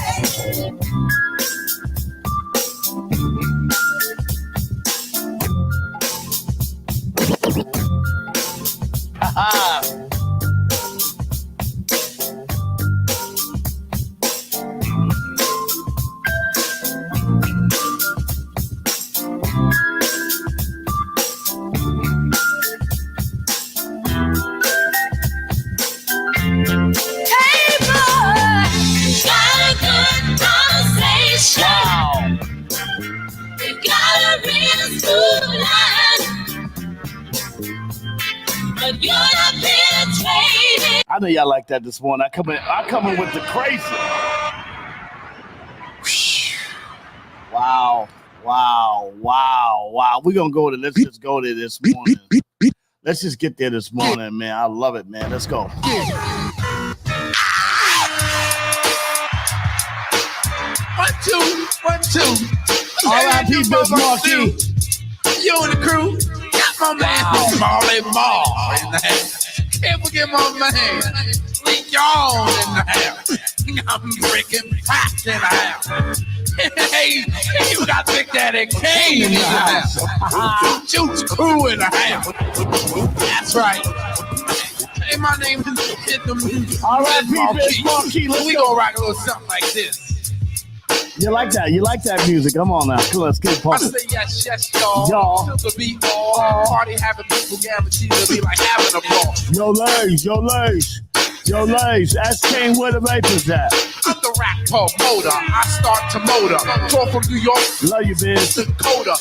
Speaker 1: I know y'all like that this morning. I come in with the crazy. Wow. We're gonna go to let's just go there this morning. Let's just get there this morning, man. I love it, man. Let's go.
Speaker 7: 1, 2, 1, 2.
Speaker 1: R.I.P. Biz Markie.
Speaker 7: You and the crew. Got my man Marley Marl in the house. Can't forget my man Lee Yawn in the house. I'm breaking packs in the house. Hey, you got Big Daddy Kane in the house. Juice Crew in the house. That's right. Hey, my name is
Speaker 1: R.I.P. Biz Markie.
Speaker 7: We gonna rock a little something like this.
Speaker 1: You like that? You like that music? Come on now. Let's get
Speaker 7: I
Speaker 1: pumping.
Speaker 7: say yes, y'all. Till the beat all. Party having people guaranteed to be like having a ball.
Speaker 1: Yo, Lays. Ask Kane where the vapors at.
Speaker 7: I'm the rap promoter. I start to motor. Talk from New York.
Speaker 1: Love you, Biz.
Speaker 7: Dakota.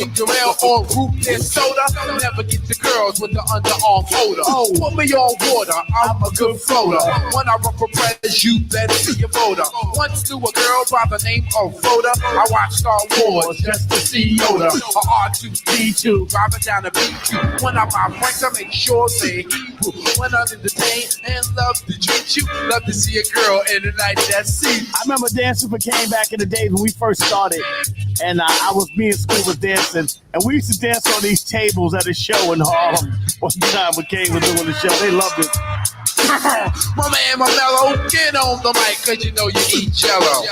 Speaker 7: In Jarrell or root and soda. Never get the girls with the underarm folder. Put me on water. I'm a good floater. When I run for president, you better see your voter. Once knew a girl by the name of Rhoda. I watched Star Wars just to see Yoda. R2D2 driving down the beach. When I buy Franks, I make sure say Hebrew. When I'm entertained and love to treat you, love to see a girl in the night that sea.
Speaker 1: I remember dancing for Kane back in the days when we first started, and me in school was dancing, and we used to dance on these tables at a show in Harlem. One time when Kane was doing the show, they loved it.
Speaker 7: My man, Mello, get on the mic, cause you know you eat jello.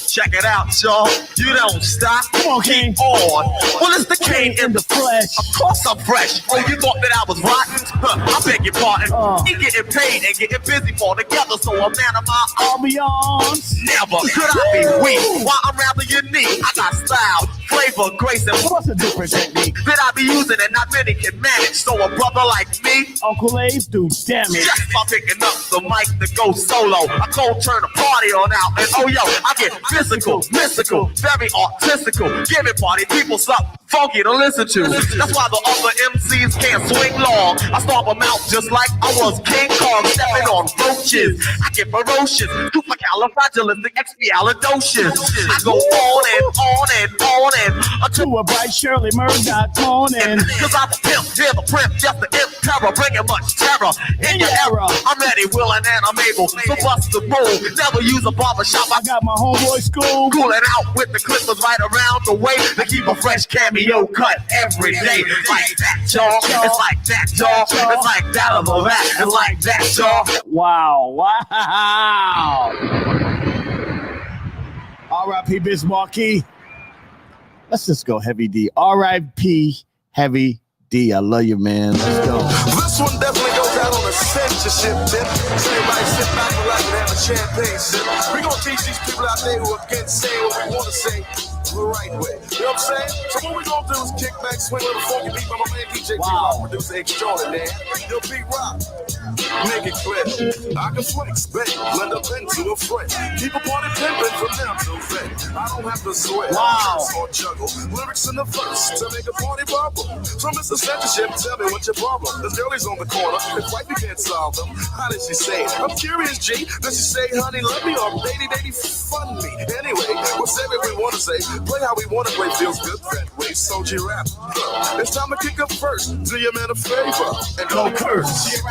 Speaker 6: Check it out, y'all. You don't stop.
Speaker 1: Come on, Kane.
Speaker 6: Keep on. Well, it's the Kane in the
Speaker 1: flesh.
Speaker 6: Of course I'm fresh. Oh, you thought that I was rotten? I beg your pardon. He getting paid and getting busy for together, so a man of my
Speaker 1: ambiance.
Speaker 6: Never could I be weak. Why I'm rather unique. I got style, flavor, grace, and
Speaker 1: what's a different technique
Speaker 6: that I be using and not many can manage. So a brother like me,
Speaker 1: Uncle A's do damage.
Speaker 6: Just by picking up the mic to go solo, I cold turn the party on out, and oh yo, I get physical, mystical, very artistical, giving party people something funky to listen to. That's why the other MCs can't swing long. I stomp them out just like I was King Kong, stepping on roaches. I get ferocious, supercalifragilisticexpialidocious. I go on
Speaker 1: until a bright Shirley Murdoch morning.
Speaker 6: Cause I'm the pimp, hear the primp, just the imp terror, bringing much terror in your era. I'm ready, willing, and I'm able to bust the move. Never use a barbershop.
Speaker 1: I got my homeboy school.
Speaker 6: Cooling out with the clippers right around the way to keep a fresh cameo cut every day. Like that, y'all. It's like that, y'all. It's like that of a rat. It's like that, y'all.
Speaker 1: Wow. R.I.P. Biz Markie. Let's just go Heavy D. R.I.P. Heavy D. I love you, man. Let's go.
Speaker 11: This one definitely goes out on a censorship tip. So everybody sit back, relax, and have a champagne sip. We're going to teach these people out there who are against saying what we want to say the right way. You know what I'm saying? So what we're going to do is kick back, swing a little funky beat by my man DJ P-Rock, producer extraordinaire. Yo, P-Rock, make it clear. I can flex, bang, blend up into a friend. Keep a party pimpin' from now till then. I don't have to swear.
Speaker 1: Wow.
Speaker 11: Or juggle. Lyrics in the verse to make a party bubble. So Mr. Censorship, tell me what's your problem. There's girlies on the corner. It's like we can't solve them. How did she say it? I'm curious, G. Does she say, honey, love me or baby, fun me? Anyway, we'll say what we want to say. Play how we want to play. Feels good that way. So G-Rap. It's time to kick up first. Do your man a favor and don't curse.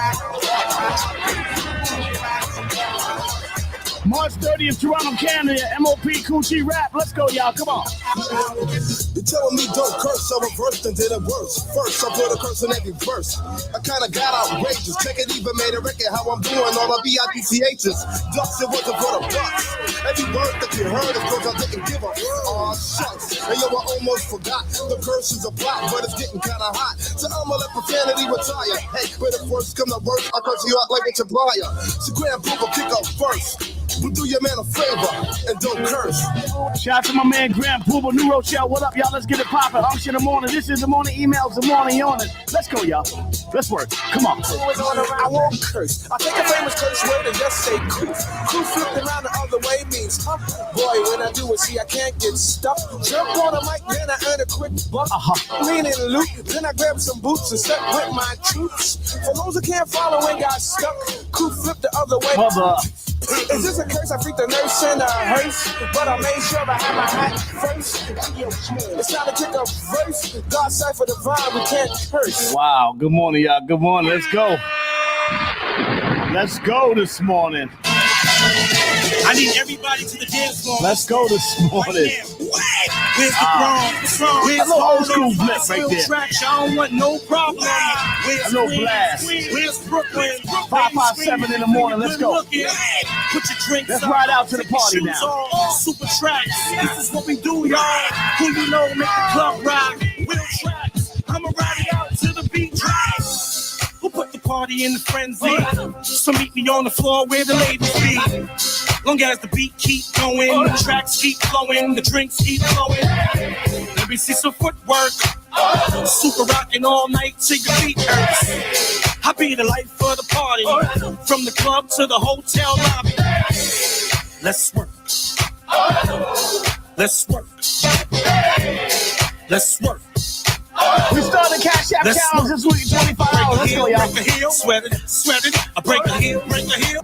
Speaker 1: March 30th, Toronto, Canada, MOP Coochie Rap. Let's go, y'all. Come on.
Speaker 11: You're telling me don't curse, I reversed and did it worse. First, I put a curse in every verse. I kind of got outrageous. Check it, even made a record how I'm doing all the VIPCHs. Ducks, it wasn't for the bucks. Every word that you heard is because I didn't give a aw shucks. And yo, I almost forgot. The curse is a block, but it's getting kind of hot. So I'ma let profanity retire. Hey, but if worse come to worse, I'll curse you out like it's a briar. So Grand Pooper kick up first. But do your man a favor and don't curse.
Speaker 1: Shout out to my man Graham Pooba, New Rochelle. What up, y'all? Let's get it poppin'. Unction in the morning. This is the morning emails, the morning yawning. Let's go, y'all. Let's work. Come on.
Speaker 9: I won't curse. I take a famous curse word and just say coof. Coof flipped around the other way means huh. Boy, when I do it, see, I can't get stuck. Jump on a mic, then I earn a quick buck. Lean in loot, then I grab some boots and step with my troops. For those who can't follow and got stuck, coof flipped the other way. Is this a curse? I freaked the nurse in a hearse, but I made sure I had my hat first. It's time to kick a verse. God cipher the vibe, we can't curse.
Speaker 1: Wow. Good morning, y'all. Good morning. Let's go. Let's go this morning.
Speaker 12: I need everybody to the dance floor.
Speaker 1: Let's go this morning.
Speaker 12: Where's the wrong? Where's
Speaker 1: the old school flip right there?
Speaker 12: Tracks, I don't want no problem. Where's
Speaker 1: a little blast.
Speaker 12: Where's Brooklyn?
Speaker 1: 557 in the morning. Let's go.
Speaker 12: Put your drinks
Speaker 1: Let's ride out to the party now.
Speaker 12: Super tracks. This is what we do, y'all. Who you know make the club rock? Wheel tracks. I'ma ride it out to the beat tracks. We'll put the party in the frenzy. So meet me on the floor where the ladies be. Long as the beat keep going, the tracks keep flowing, the drinks keep flowing. Let me see some footwork. Super rocking all night till your feet hurts. I be the life of the party, from the club to the hotel lobby. Let's work. Let's work. Let's work.
Speaker 1: We started Cash App Challenge this week, 25 hours. Let's go, y'all.
Speaker 12: Break a heel, sweat it. I break a heel.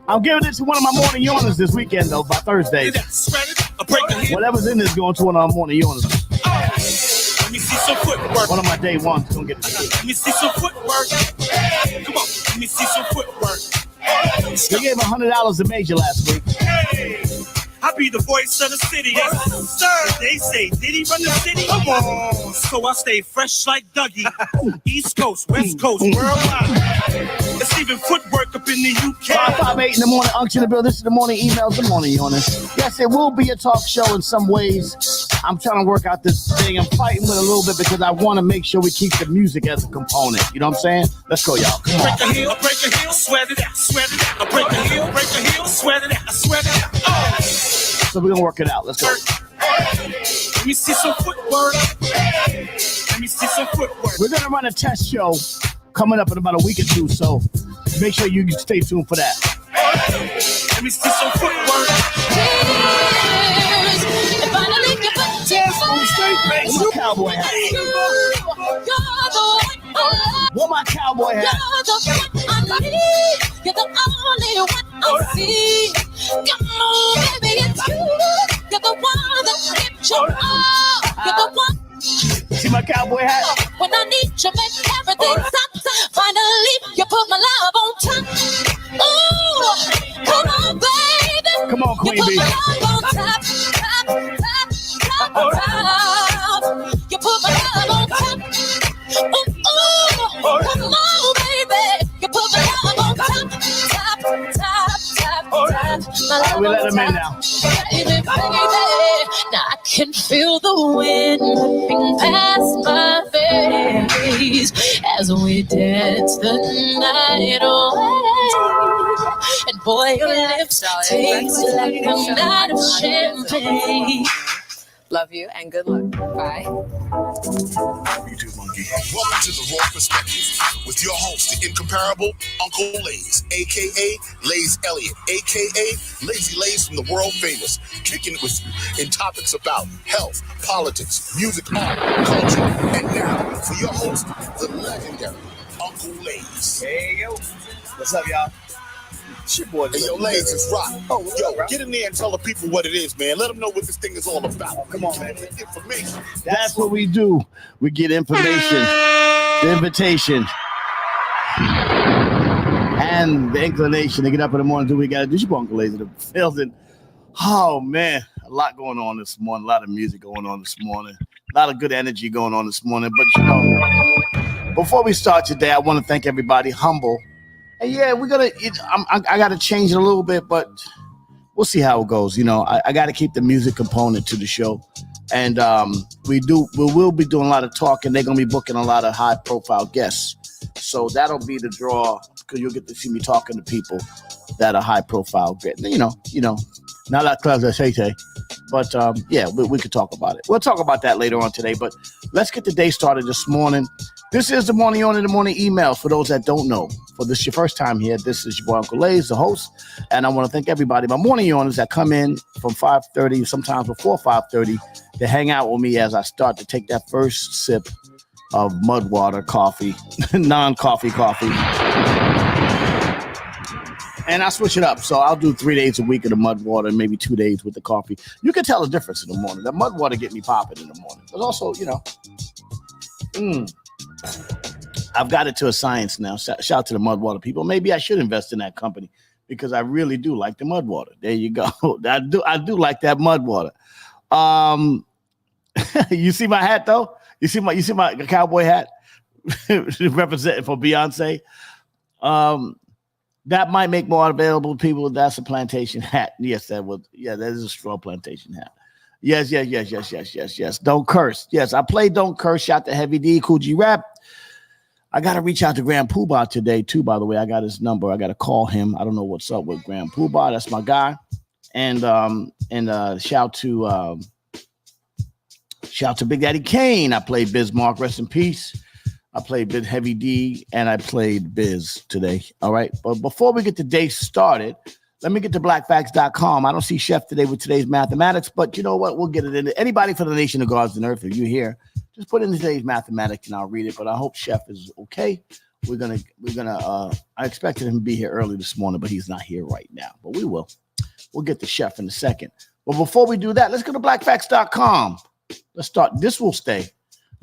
Speaker 1: I'm giving it to one of my morning yawners this weekend, though, by Thursday.
Speaker 12: Sweat it. I break a heel.
Speaker 1: Whatever's in this going to one of our morning yawners.
Speaker 12: Let me see some footwork.
Speaker 1: One of my day ones is going to get it.
Speaker 12: Let me see some footwork. Come on. Let me see some footwork.
Speaker 1: They gave $100 to Major last week.
Speaker 12: Hey. I be the voice of the city. Yes, sir. They say, did he run the city? Come on. So I stay fresh like Dougie. East Coast, West Coast, worldwide. It's even footwork up in the UK.
Speaker 1: 558 in the morning, unction the bill. This is the morning emails. Good morning, Jonas. Yes, it will be a talk show in some ways. I'm trying to work out this thing. I'm fighting with it a little bit because I want to make sure we keep the music as a component. You know what I'm saying? Let's go, y'all. Come on.
Speaker 12: Break a heel, sweat it out. I break a heel, sweat it out. Oh.
Speaker 1: So we're going to work it out. Let's go.
Speaker 12: Let me see some footwork.
Speaker 1: We're going to run a test show coming up in about a week or two, so make sure you stay tuned for that.
Speaker 12: Let me see some footwork.
Speaker 1: Where's my cowboy hat? Where my cowboy hat?
Speaker 2: You're the only one I see. Come on, baby, it's you. You're the one that hits your all. You're the one.
Speaker 1: See my cowboy hat?
Speaker 2: When I need you, make everything stop. Finally, you put my love on top. Ooh, come on, baby.
Speaker 1: Come on, Queen
Speaker 2: you put
Speaker 1: Bee.
Speaker 2: my love on top. You put my love on top. Ooh, come on, baby. You put my love on top.
Speaker 1: We let him in now.
Speaker 2: Baby. Now I can feel the wind whipping past my face as we dance the night away. And boy, your lips taste like a night of champagne.
Speaker 13: Love you and good luck. Bye.
Speaker 14: You too, monkey. Welcome to the Raw Perspective with your host, the incomparable Uncle Lays, a.k.a. Lays Elliott, a.k.a. Lazy Lays from the world famous, kicking it with you in topics about health, politics, music, art, culture, and now for your host, the legendary Uncle Lays.
Speaker 15: Hey, yo. What's up, y'all?
Speaker 14: Hey, yo, Lays is rock. Yo, get in there and tell the people what it is, man. Let them know what this thing is all about.
Speaker 15: Come on, man.
Speaker 14: Information.
Speaker 1: That's what we do. We get information, the invitation, and the inclination to get up in the morning and do what we got to do. You Uncle Lazy, the building. Oh, man. A lot going on this morning. A lot of music going on this morning. A lot of good energy going on this morning. But, you know, before we start today, I want to thank everybody. Humble. And yeah, we're gonna. I got to change it a little bit, but we'll see how it goes. You know, I got to keep the music component to the show, and we will be doing a lot of talking. They're gonna be booking a lot of high-profile guests, so that'll be the draw because you'll get to see me talking to people that are high-profile. You know, not like Clouds I say, but yeah, we could talk about it. We'll talk about that later on today. But let's get the day started this morning. This is the Morning On in the Morning emails. For those that don't know, for this your first time here, this is your boy Uncle Lays, the host, and I want to thank everybody, my morning yawns that come in from 5:30, sometimes before 5:30, to hang out with me as I start to take that first sip of mud water coffee, non-coffee coffee. And I switch it up. So I'll do 3 days a week of the mud water and maybe 2 days with the coffee. You can tell the difference in the morning. The mud water get me popping in the morning. But also, I've got it to a science now. Shout out to the mud water people. Maybe I should invest in that company because I really do like the mud water. There you go. I do like that mud water. You see my hat though? You see my cowboy hat representing for Beyonce. That might make more available to people. That's a plantation hat. Yes, that is a straw plantation hat. Yes. Don't curse. Yes, I played Don't Curse. Shout to Heavy D, Cool G Rap. I got to reach out to Grand Poobah today, too, by the way. I got his number. I got to call him. I don't know what's up with Grand Poobah. That's my guy. And shout to Big Daddy Kane. I played Bismarck. Rest in peace. I played Big Heavy D, and I played Biz today. All right. But before we get the day started, let me get to blackfacts.com. I don't see Chef today with today's mathematics, but you know what? We'll get it in. Anybody for the nation of gods and earth, if you're here, just put in today's mathematics and I'll read it. But I hope Chef is okay. We're gonna. I expected him to be here early this morning, but he's not here right now. But we will. We'll get the Chef in a second. But before we do that, let's go to blackfacts.com. Let's start. This will stay.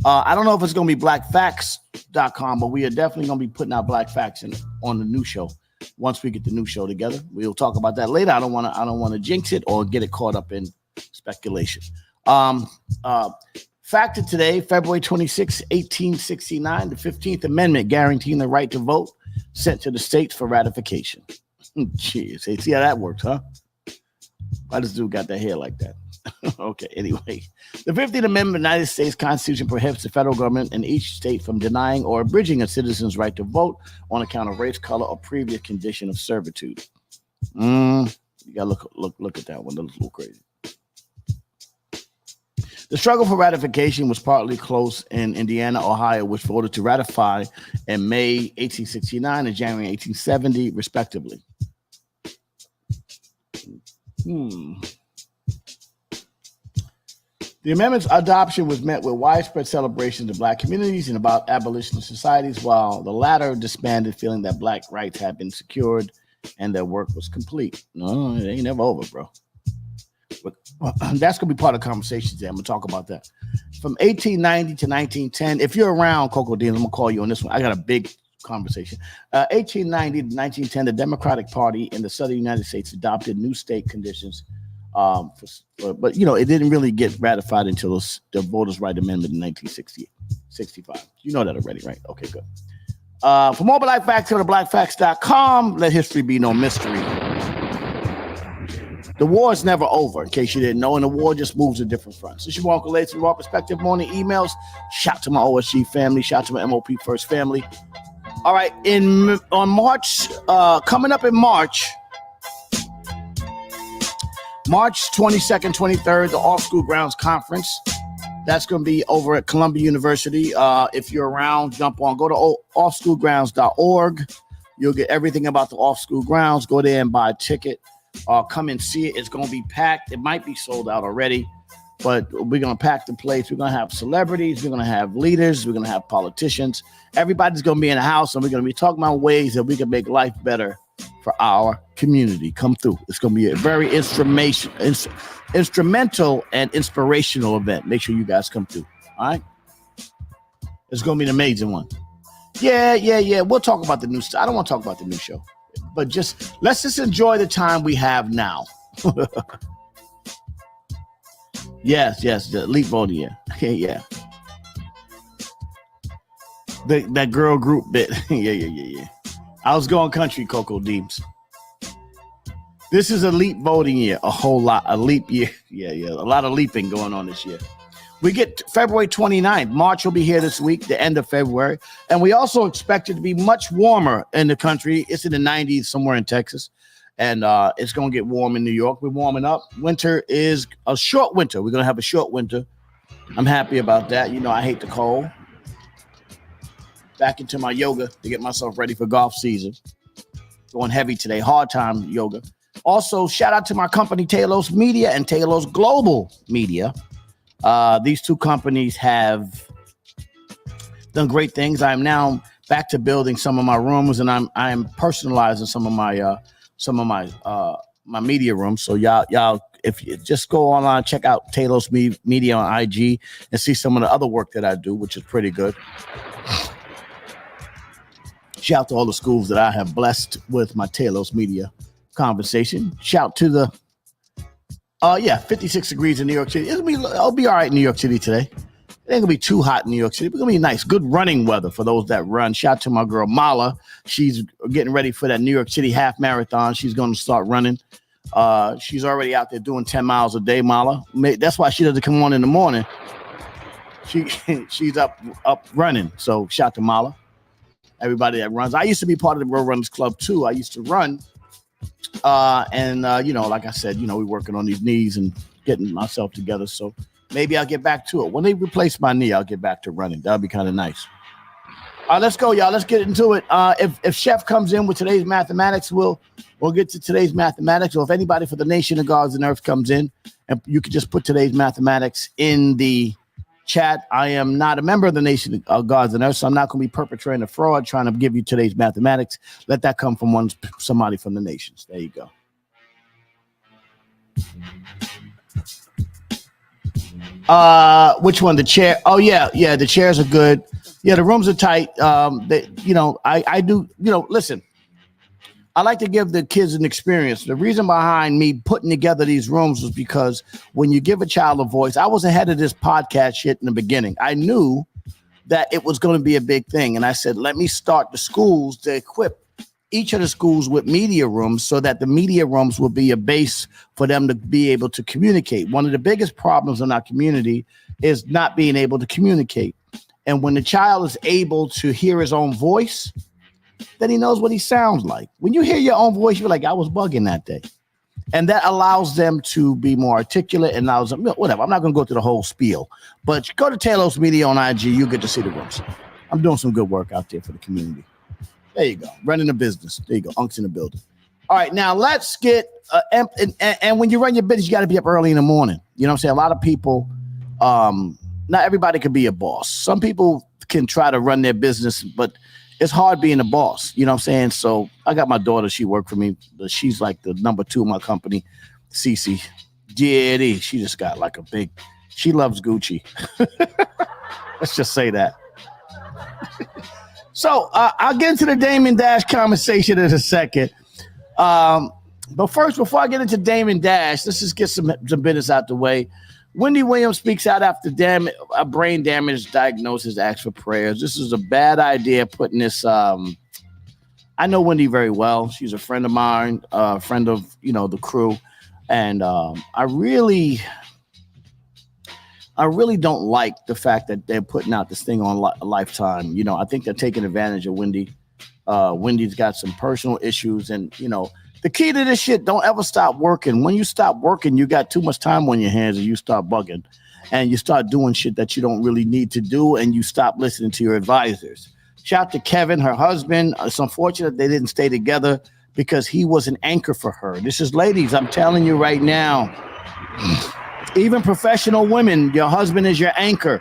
Speaker 1: I don't know if it's going to be blackfacts.com, but we are definitely going to be putting out Black Facts on the new show. Once we get the new show together, we'll talk about that later. I don't want to jinx it or get it caught up in speculation. Fact of today, February 26, 1869, the 15th Amendment guaranteeing the right to vote sent to the states for ratification. Jeez, hey, see how that works, huh? Why does dude got that hair like that? Okay, anyway. The 15th Amendment of the United States Constitution prohibits the federal government in each state from denying or abridging a citizen's right to vote on account of race, color, or previous condition of servitude. You gotta look at that one. That looks a little crazy. The struggle for ratification was partly close in Indiana, Ohio, which voted to ratify in May 1869 and January 1870, respectively. The amendment's adoption was met with widespread celebrations in black communities and about abolitionist societies, while the latter disbanded, feeling that black rights had been secured and their work was complete. No, it ain't never over, bro. But that's going to be part of the conversation today. I'm going to talk about that. From 1890 to 1910, if you're around, Coco Dean, I'm going to call you on this one. I got a big conversation. 1890 to 1910, the Democratic Party in the southern United States adopted new state conditions. But, it didn't really get ratified until the Voters' Right Amendment in 1965. You know that already, right? Okay, good. For more Black Facts, go to blackfacts.com. Let history be no mystery. The war is never over, in case you didn't know, and the war just moves to different fronts. This is your Uncle Lace from Raw Perspective Morning Emails. Shout to my OSG family. Shout to my MOP First family. All right, on March, coming up in March 22nd, 23rd, the Off School Grounds Conference. That's going to be over at Columbia University. If you're around, jump on. Go to offschoolgrounds.org. You'll get everything about the Off School Grounds. Go there and buy a ticket. Come and see it. It's going to be packed. It might be sold out already, but we're going to pack the place. We're going to have celebrities. We're going to have leaders. We're going to have politicians. Everybody's going to be in the house, and we're going to be talking about ways that we can make life better for our community. Come through. It's going to be a very instrumental and inspirational event. Make sure you guys come through. All right? It's going to be an amazing one. Yeah. We'll talk about the new stuff. I don't want to talk about the new show, but let's just enjoy the time we have now. Yes, the elite voting. Yeah. That girl group bit. Yeah. I was going country, Coco Deems. This is a leap voting year, a whole lot, a leap year. Yeah, a lot of leaping going on this year. We get February 29th. March will be here this week, the end of February. And we also expect it to be much warmer in the country. It's in the 90s somewhere in Texas. And it's going to get warm in New York. We're warming up. Winter is a short winter. We're going to have a short winter. I'm happy about that. I hate the cold. back into my yoga to get myself ready for golf season. Going heavy today, hard time yoga. Also, shout out to my company, Talos Media and Talos Global Media. These two companies have done great things. I am now back to building some of my rooms, and I'm personalizing some of my my media rooms. So y'all, if you just go online, check out Talos Media on IG and see some of the other work that I do, which is pretty good. Shout out to all the schools that I have blessed with my Talos Media conversation. Shout to the 56 degrees in New York City. It'll be all right in New York City today. It ain't gonna be too hot in New York City. It's gonna be nice, good running weather for those that run. Shout out to my girl Mala. She's getting ready for that New York City half marathon. She's gonna start running. She's already out there doing 10 miles a day, Mala. That's why she doesn't come on in the morning. She's up running. So shout out to Mala. Everybody that runs. I used to be part of the Road Runners Club too. I used to run. Like I said, we're working on these knees and getting myself together. So maybe I'll get back to it. When they replace my knee, I'll get back to running. That'll be kind of nice. Let's go, y'all. Let's get into it. If Chef comes in with today's mathematics, we'll get to today's mathematics. Or if anybody for the Nation of Gods and Earth comes in, and you can just put today's mathematics in the chat. I am not a member of the Nation of Gods and Earth, so I'm not going to be perpetrating a fraud trying to give you today's mathematics. Let that come from somebody from the nations. There you go. Which one? The chair? Oh yeah, the chairs are good. Yeah, the rooms are tight. I do. Listen. I like to give the kids an experience. The reason behind me putting together these rooms was because when you give a child a voice, I was ahead of this podcast shit in the beginning. I knew that it was going to be a big thing. And I said, let me start the schools to equip each of the schools with media rooms so that the media rooms will be a base for them to be able to communicate. One of the biggest problems in our community is not being able to communicate. And when the child is able to hear his own voice, then he knows what he sounds like. When you hear your own voice, you're like, I was bugging that day. And that allows them to be more articulate and allows them, whatever. I'm not going to go through the whole spiel, but go to Talos Media on IG. You get to see the rooms. I'm doing some good work out there for the community. There you go. Running a business. There you go. Unc's in the building. All right. Now let's get, and when you run your business, you got to be up early in the morning. You know what I'm saying? A lot of people, not everybody can be a boss. Some people can try to run their business, but it's hard being a boss, you know what I'm saying? So I got my daughter, she worked for me. She's like the number 2 in my company, Cece. Yeah, she just got like she loves Gucci. Let's just say that. So I'll get into the Damon Dash conversation in a second. But first, before I get into Damon Dash, let's just get some business out the way. Wendy Williams speaks out after a brain damage diagnosis, asks for prayers. This is a bad idea putting this. I know Wendy very well. She's a friend of mine, friend of, the crew. And I really don't like the fact that they're putting out this thing on Lifetime. I think they're taking advantage of Wendy. Wendy's got some personal issues and, the key to this shit, don't ever stop working. When you stop working, you got too much time on your hands and you start bugging and you start doing shit that you don't really need to do and you stop listening to your advisors. Shout out to Kevin, her husband. It's unfortunate they didn't stay together because he was an anchor for her. This is, ladies, I'm telling you right now, even professional women, your husband is your anchor.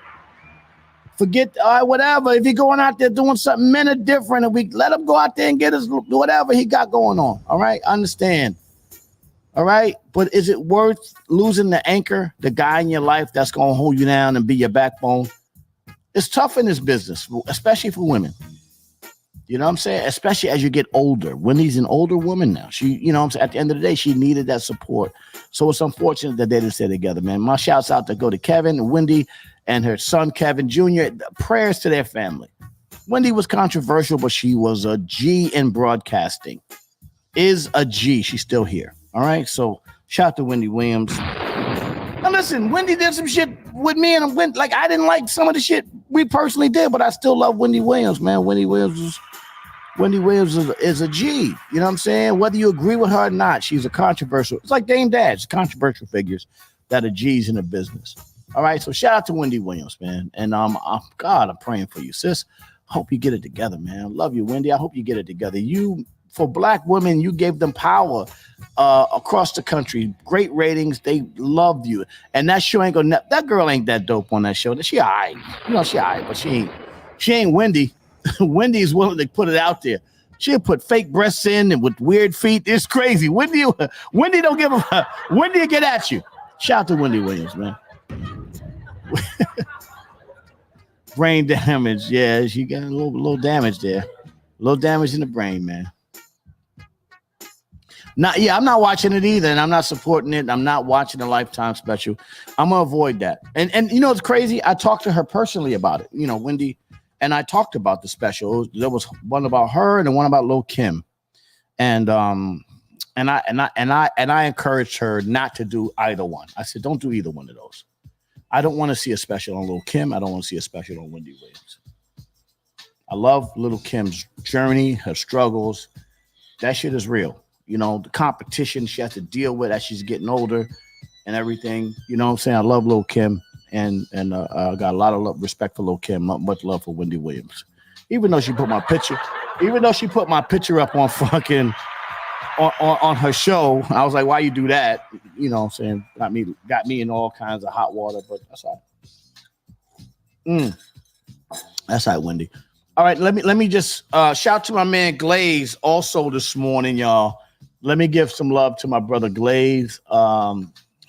Speaker 1: Forget whatever. If you're going out there doing something, men are different, and we let him go out there and get his whatever he got going on. All right, I understand. All right, but is it worth losing the anchor, the guy in your life that's going to hold you down and be your backbone? It's tough in this business, especially for women. You know what I'm saying? Especially as you get older. Wendy's an older woman now. She, you know what I'm saying? At the end of the day, she needed that support. So it's unfortunate that they didn't stay together, man. My shouts out to go to Kevin, Wendy, and her son, Kevin Jr. Prayers to their family. Wendy was controversial, but she was a G in broadcasting. Is a G. She's still here. All right? So shout out to Wendy Williams. Now listen, Wendy did some shit with me, and I didn't like some of the shit we personally did, but I still love Wendy Williams, man. Wendy Williams is a G. You know what I'm saying? Whether you agree with her or not, she's a controversial. It's like Dame Dash, controversial figures that are G's in the business. All right, so shout out to Wendy Williams, man. And I'm praying for you, sis. Hope you get it together, man. I love you, Wendy. I hope you get it together. For black women, you gave them power across the country. Great ratings. They loved you. And that show ain't gonna. That girl ain't that dope on that show. She all right. She all right, but she ain't Wendy. Wendy is willing to put it out there. She'll put fake breasts in and with weird feet. It's crazy. Wendy don't give a. Wendy will get at you. Shout out to Wendy Williams, man. Brain damage. Yeah, she got a little damage there. A little damage in the brain, man. I'm not watching it either, and I'm not supporting it. I'm not watching the Lifetime special. I'm gonna avoid that. And you know it's crazy. I talked to her personally about it. Wendy and I talked about the special. There was one about her and one about Lil' Kim, and I encouraged her not to do either one. I said, don't do either one of those. I don't want to see a special on Lil' Kim. I don't want to see a special on Wendy Williams. I love Lil' Kim's journey, her struggles. That shit is real. The competition she has to deal with as she's getting older and everything. You know what I'm saying? I love Lil' Kim and I got a lot of respect for Lil' Kim, not much love for Wendy Williams. Even though she put my picture up on fucking on her show, I was like, why you do that? You know what I'm saying? Got me in all kinds of hot water, but that's all right. That's all right, Wendy. All right, let me just shout to my man Glaze also this morning, y'all. Let me give some love to my brother Glaze.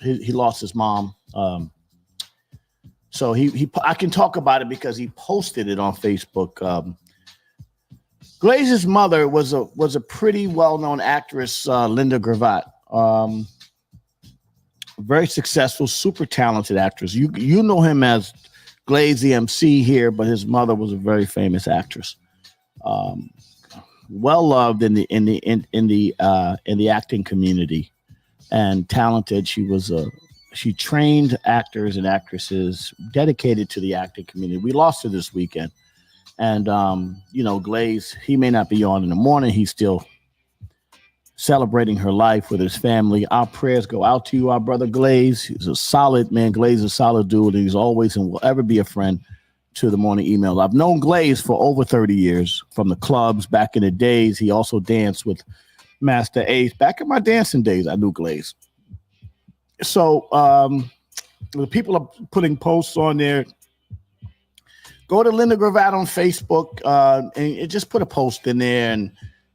Speaker 1: He lost his mom. So I can talk about it because he posted it on Facebook. Glaze's mother was a pretty well-known actress, Linda Gravatt. Very successful, super talented actress. You know him as Glaze the MC here, but his mother was a very famous actress. Well loved in the acting community, and talented. She trained actors and actresses, dedicated to the acting community. We lost her this weekend. And, Glaze, he may not be on in the morning. He's still celebrating her life with his family. Our prayers go out to you, our brother Glaze. He's a solid man. Glaze is a solid dude. He's always and will ever be a friend to the Morning Email. I've known Glaze for over 30 years from the clubs back in the days. He also danced with Master Ace. Back in my dancing days, I knew Glaze. So the people are putting posts on there. Go to Linda Gravatt on Facebook and just put a post in there and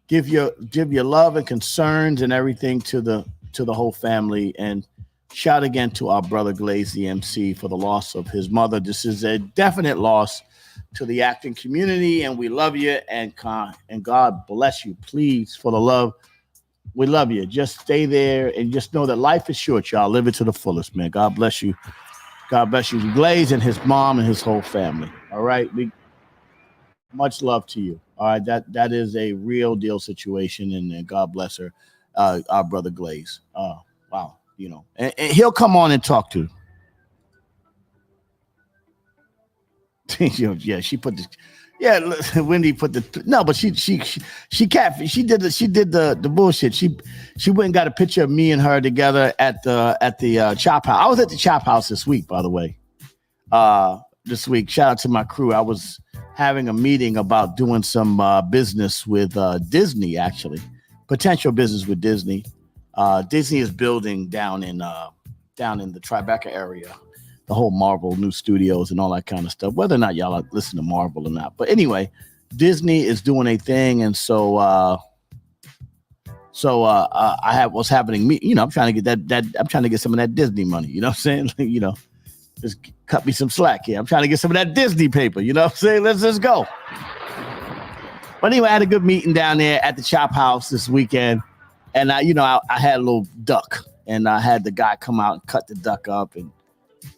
Speaker 1: give your love and concerns and everything to the whole family. And shout again to our brother Glaze the MC for the loss of his mother. This is a definite loss to the acting community, and we love you and God bless you. Please, for the love, we love you. Just stay there and just know that life is short, y'all. Live it to the fullest, man. God bless you. God bless you, Glaze and his mom and his whole family. All right. Much love to you. All right. That is a real deal situation. And God bless her, our brother Glaze. Wow. And he'll come on and talk to. Yeah, she put the. Yeah, Wendy put the. No, but she did the bullshit. She went and got a picture of me and her together at the Chop House. I was at the Chop House this week, by the way. This week, shout out to my crew. I was having a meeting about doing some business with Disney, actually, potential business with Disney. Disney is building down in the Tribeca area, the whole Marvel new studios and all that kind of stuff. Whether or not y'all listen to Marvel or not, but anyway, Disney is doing a thing, and so I was having me. I'm trying to get that. I'm trying to get some of that Disney money. You know what I'm saying? Just cut me some slack here. I'm trying to get some of that Disney paper. You know what I'm saying? Let's just go. But anyway, I had a good meeting down there at the Chop House this weekend. And I had a little duck, and I had the guy come out and cut the duck up. And,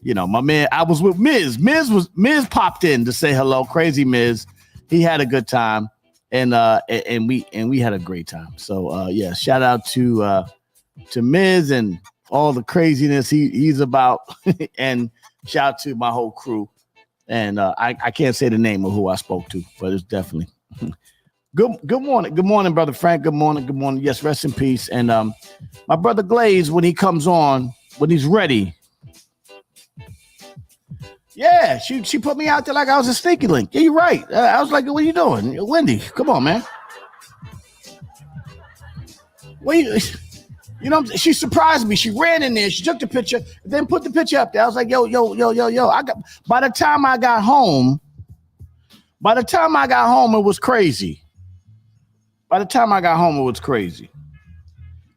Speaker 1: my man, I was with Miz. Miz popped in to say hello. Crazy Miz. He had a good time. And we had a great time. So, shout out to Miz and all the craziness he's about. And shout out to my whole crew. And I can't say the name of who I spoke to, but it's definitely good morning, brother Frank. Good morning. Yes, rest in peace. And my brother Glaze, when he comes on, when he's ready, Yeah, she put me out there like I was a sneaky link. Yeah, you're right. I was like, what are you doing? Wendy, come on, man. You know, she surprised me. She ran in there. She took the picture, then put the picture up there. I was like, yo. By the time I got home, it was crazy.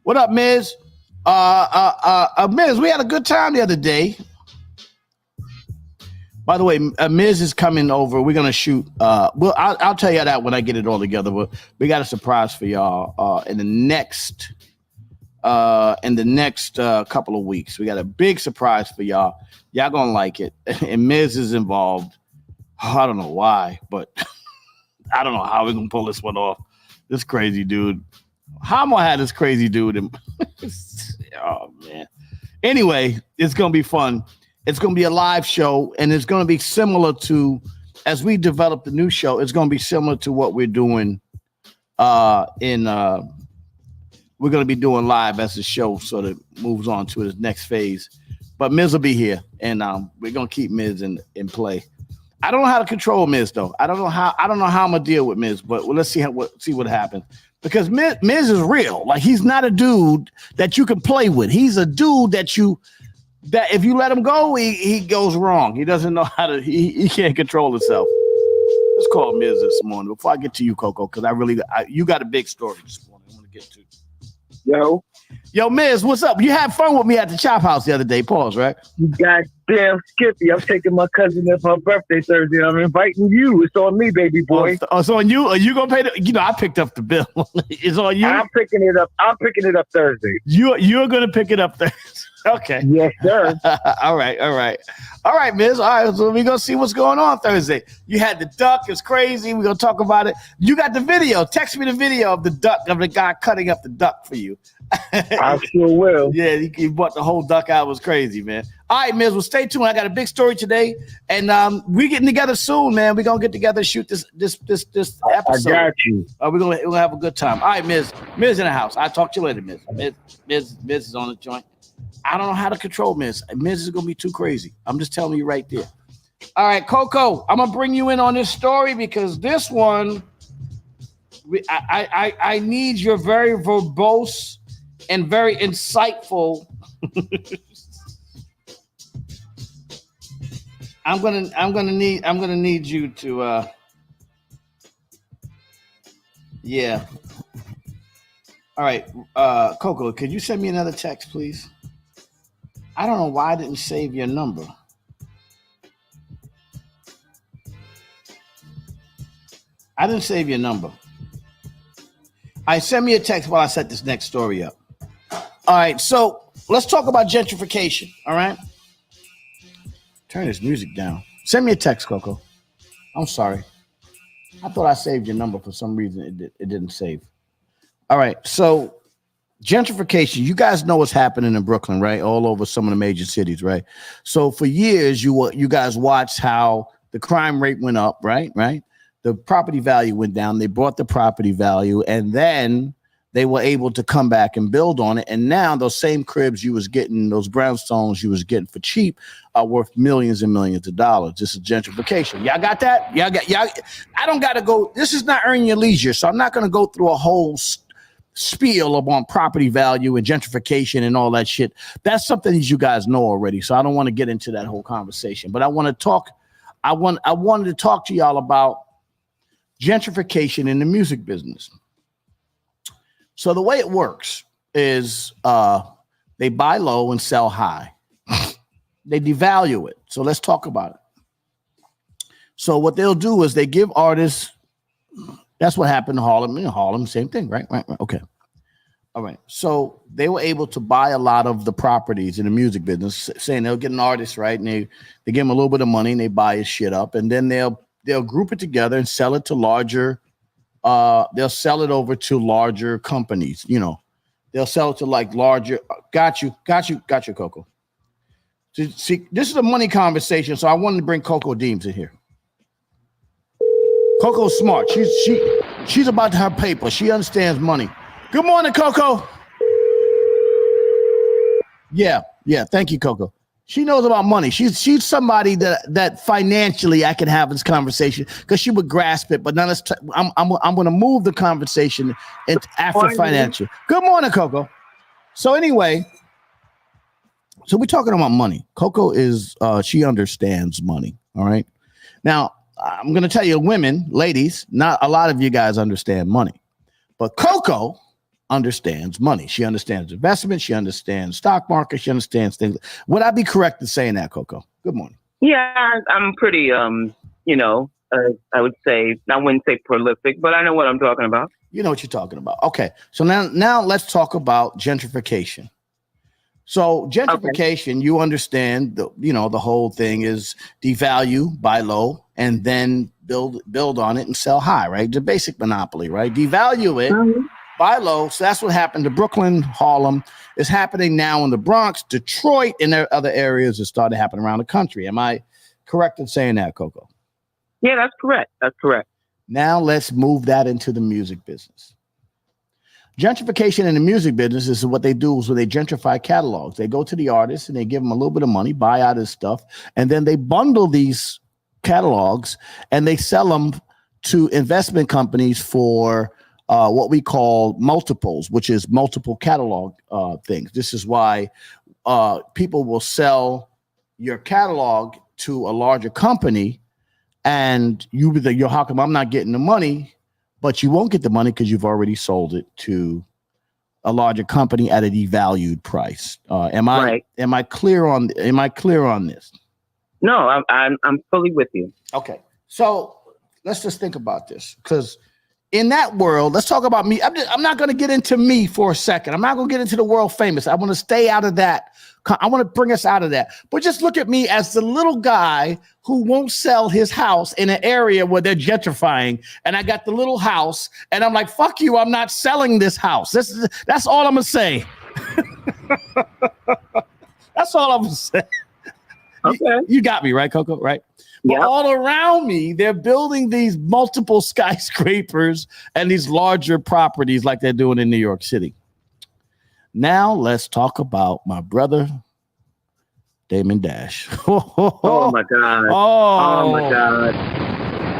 Speaker 1: What up, Miz? Miz, we had a good time the other day. By the way, Miz is coming over. We're gonna shoot. I'll tell you that when I get it all together. But we got a surprise for y'all in the next couple of weeks. We got a big surprise for y'all. Y'all gonna like it. And Miz is involved. I don't know why, but I don't know how we're gonna pull this one off. This crazy dude. How am I have this crazy dude? Oh man. Anyway, it's gonna be fun. It's gonna be a live show, and it's gonna be similar to, as we develop the new show, it's gonna be similar to what we're doing we're gonna be doing live as the show sort of moves on to its next phase. But Miz will be here, and we're gonna keep Miz in play. I don't know how to control Miz though. I don't know how I'm gonna deal with Miz, but let's see what happens. Because Miz is real. Like, he's not a dude that you can play with. He's a dude that if you let him go, he goes wrong. He doesn't know how to. He can't control himself. Let's call Miz this morning before I get to you, Coco, because you got a big story this morning I want to get to. Yo, Miz, what's up? You had fun with me at the Chop House the other day. Pause, right?
Speaker 16: You goddamn Skippy. I'm taking my cousin there for her birthday Thursday. I'm inviting you. It's on me, baby boy.
Speaker 1: Oh, it's on you? Are you going to pay I picked up the bill. It's on you?
Speaker 16: I'm picking it up. I'm picking it up Thursday.
Speaker 1: You're going to pick it up Thursday. Okay.
Speaker 16: Yes, sir.
Speaker 1: All right, Miz. All right, so we're going to see what's going on Thursday. You had the duck. It's crazy. We're going to talk about it. You got the video. Text me the video of the duck, of the guy cutting up the duck for you.
Speaker 16: I sure will.
Speaker 1: Yeah, he bought the whole duck out. It was crazy, man. All right, Miz, well, stay tuned. I got a big story today, and we getting together soon, man. We're going to get together and shoot this episode.
Speaker 16: I got you.
Speaker 1: We're gonna have a good time. All right, Miz in the house. I'll talk to you later, Miz. Miz is on the joint. I don't know how to control Miz. Miz is going to be too crazy. I'm just telling you right there. All right, Coco, I'm going to bring you in on this story because this one, I need your very verbose and very insightful. I'm gonna need you to yeah. All right, Coco, could you send me another text, please? I don't know why I didn't save your number. I didn't save your number. All right, send me a text while I set this next story up. All right, so let's talk about gentrification, all right? Turn this music down. Send me a text, Coco. I'm sorry. I thought I saved your number for some reason. It didn't save. All right, so gentrification, you guys know what's happening in Brooklyn, right? All over some of the major cities, right? So for years, you guys watched how the crime rate went up, right? The property value went down. They bought the property value, and then they were able to come back and build on it. And now those same cribs you was getting, those brownstones you was getting for cheap, are worth millions and millions of dollars. This is gentrification. Y'all got that? Y'all. I don't got to go. This is not earning your leisure, so I'm not going to go through a whole spiel on property value and gentrification and all that shit. That's something that you guys know already. So I don't want to get into that whole conversation. But I want to talk. I wanted to talk to y'all about gentrification in the music business. So the way it works is they buy low and sell high. They devalue it. So let's talk about it. So what they'll do is they give artists, that's what happened in Harlem. In Harlem, same thing, right? Okay. All right. So they were able to buy a lot of the properties in the music business, saying they'll get an artist, right? And they give him a little bit of money and they buy his shit up. And then they'll group it together and sell it to larger, they'll sell it over to larger companies, you know. They'll sell it to like larger, got you, Coco. See, this is a money conversation, so I wanted to bring Coco Deems in here. Coco's smart. She's about to have paper. She understands money. Good morning, Coco. Yeah. Thank you, Coco. She knows about money. She's somebody that financially I can have this conversation because she would grasp it. But now I'm going to move the conversation after financial. Good morning, Coco. So anyway, so we're talking about money. Coco is she understands money. All right. Now I'm going to tell you, women, ladies, not a lot of you guys understand money, but Coco understands money. She understands investment. She understands stock market. She understands things. Would I be correct in saying that, Coco? Good morning.
Speaker 17: Yeah, I'm pretty, I would say, I wouldn't say prolific, but I know what I'm talking about.
Speaker 1: You know what you're talking about. Okay. So now let's talk about gentrification. So gentrification, You understand the whole thing is devalue, buy low, and then build on it and sell high, right? The basic monopoly, right? Devalue it, buy low. So that's what happened to Brooklyn, Harlem. It's happening now in the Bronx, Detroit, and there are other areas that started happening around the country. Am I correct in saying that, Coco?
Speaker 17: Yeah, that's correct. That's correct.
Speaker 1: Now let's move that into the music business. Gentrification in the music business is what they do is when they gentrify catalogs. They go to the artists and they give them a little bit of money, buy out his stuff, and then they bundle these catalogs and they sell them to investment companies for what we call multiples, which is multiple catalog things. This is why people will sell your catalog to a larger company, and you're how come I'm not getting the money? But you won't get the money because you've already sold it to a larger company at a devalued price. Am I clear on this?
Speaker 17: No, I'm fully with you.
Speaker 1: Okay, so let's just think about this because in that world, let's talk about me. I'm not going to get into me for a second. I'm not going to get into the world famous. I want to stay out of that. I want to bring us out of that. But just look at me as the little guy who won't sell his house in an area where they're gentrifying. And I got the little house and I'm like, fuck you. I'm not selling this house. That's all I'm going to say. That's all I'm going to say. Okay. You got me, right, Coco? Right? But all around me, they're building these multiple skyscrapers and these larger properties like they're doing in New York City. Now let's talk about my brother, Damon Dash.
Speaker 17: Oh my God. Oh my God.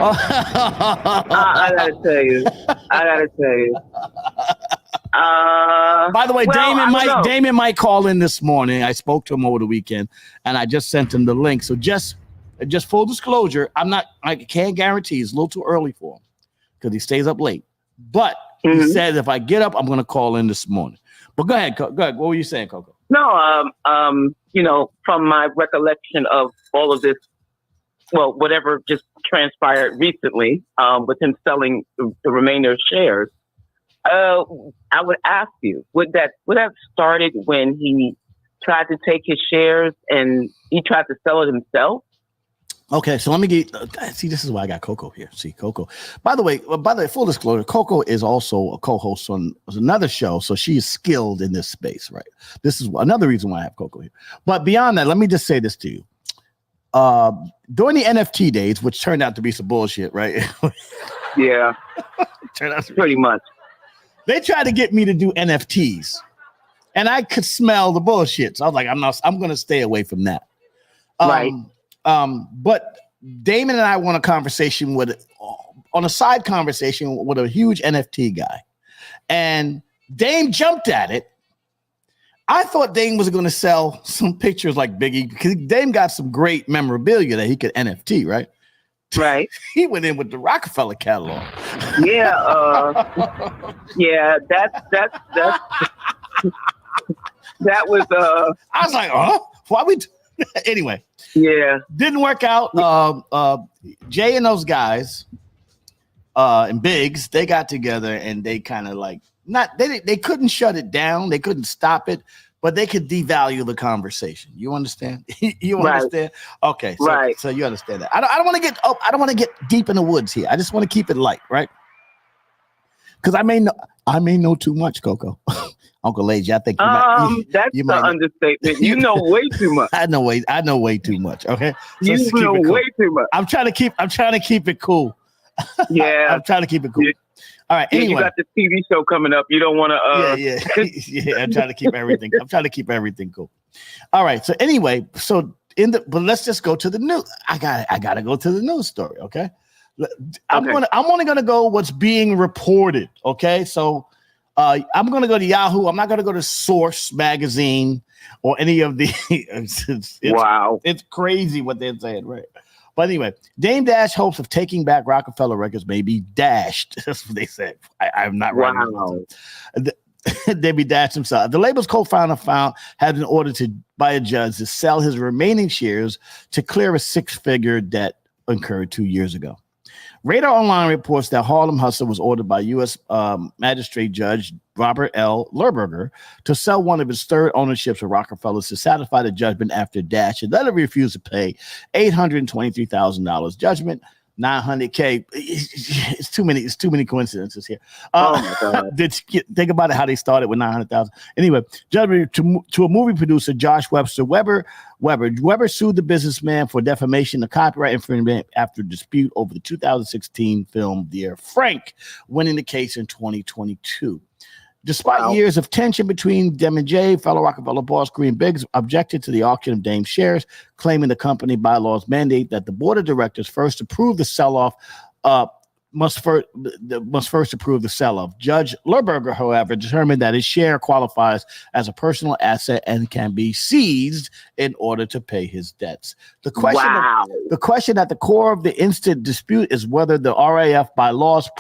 Speaker 17: I gotta tell you.
Speaker 1: By the way, Damon might call in this morning. I spoke to him over the weekend and I just sent him the link. So just full disclosure, I can't guarantee it's a little too early for him because he stays up late. But he said if I get up, I'm going to call in this morning. But go ahead. What were you saying, Coco?
Speaker 17: No, from my recollection of all of this, well, whatever just transpired recently, with him selling the remainder of shares, I would ask you, would that have started when he tried to take his shares and he tried to sell it himself?
Speaker 1: Okay, so let me get see. This is why I got Coco here. See, Coco. By the way, full disclosure, Coco is also a co-host on another show, so she is skilled in this space, right? This is another reason why I have Coco here. But beyond that, let me just say this to you: during the NFT days, which turned out to be some bullshit, right?
Speaker 17: Yeah,
Speaker 1: turned out to
Speaker 17: pretty much.
Speaker 1: They tried to get me to do NFTs, and I could smell the bullshit. So I was like, I'm going to stay away from that.
Speaker 17: Right.
Speaker 1: But Damon and I want a conversation on a side conversation with a huge NFT guy, and Dame jumped at it. I thought Dame was going to sell some pictures like Biggie because Dame got some great memorabilia that he could NFT, right?
Speaker 17: Right.
Speaker 1: He went in with the Rockefeller catalog.
Speaker 17: Yeah. Yeah. That's that was.
Speaker 1: I was like, why we? Anyway.
Speaker 17: Yeah.
Speaker 1: Didn't work out. Jay and those guys and Biggs, they got together and they kind of like they couldn't shut it down. They couldn't stop it, but they could devalue the conversation. You understand? You understand? Okay. So,
Speaker 17: right.
Speaker 1: So you understand that. I don't want to get I don't want to get deep in the woods here. I just want to keep it light, right? Because I may know too much, Coco. Uncle Lazy, I think
Speaker 17: that's the understatement. You know way too much.
Speaker 1: I know way too much. Okay, so
Speaker 17: you know way too much.
Speaker 1: I'm trying to keep it cool.
Speaker 17: Yeah.
Speaker 1: I'm trying to keep it cool. All right.
Speaker 17: Yeah,
Speaker 1: Anyway,
Speaker 17: you got the TV show coming up. You don't want to.
Speaker 1: Yeah. I'm trying to keep everything. I'm trying to keep everything cool. All right. So anyway, but let's just go to the news. I gotta go to the news story. Okay. I'm only gonna go what's being reported. Okay. So I'm gonna go to Yahoo. I'm not gonna go to Source magazine or any of the. Wow. It's crazy what they're saying, right? But anyway, Dame Dash hopes of taking back Rockefeller Records may be dashed. That's what they said. I'm not right. Wow. They be dashed himself. The label's co-founder had been ordered by a judge to sell his remaining shares to clear a six-figure debt incurred 2 years ago. Radar Online reports that Harlem Hustle was ordered by U.S. Magistrate Judge Robert L. Lerberger to sell one of his third ownerships of Rockefeller to satisfy the judgment after Dash and later refused to pay $823,000 judgment. $900K. It's too many coincidences here. Oh my God. Think about it, how they started with 900,000. Anyway, judgment to a movie producer, Josh Webster Weber. Weber sued the businessman for defamation and copyright infringement after a dispute over the 2016 film Dear Frank, winning the case in 2022. Despite years of tension between them and Jay, fellow Rockefeller boss Green Biggs objected to the auction of Dame's shares, claiming the company bylaws mandate that the board of directors first approve the sell-off. Must first approve the sell-off. Judge Lerberger, however, determined that his share qualifies as a personal asset and can be seized in order to pay his debts. The question at the core of the instant dispute is whether the RAF bylaws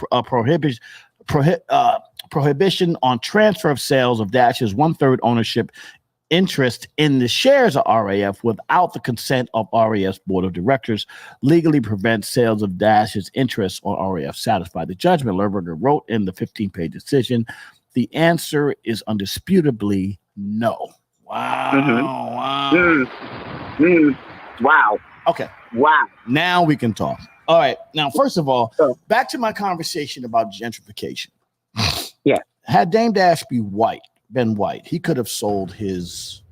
Speaker 1: prohibition on transfer of sales of Dash's 1/3 ownership interest in the shares of RAF without the consent of RAF's board of directors legally prevents sales of Dash's interest on RAF satisfy the judgment. Lerberger wrote in the 15-page decision, the answer is undisputably no. Wow.
Speaker 17: Mm-hmm. Wow.
Speaker 1: Okay.
Speaker 17: Wow.
Speaker 1: Now we can talk. All right. Now, first of all, back to my conversation about gentrification.
Speaker 17: Yeah.
Speaker 1: Had Dame Dash been white, he could have sold his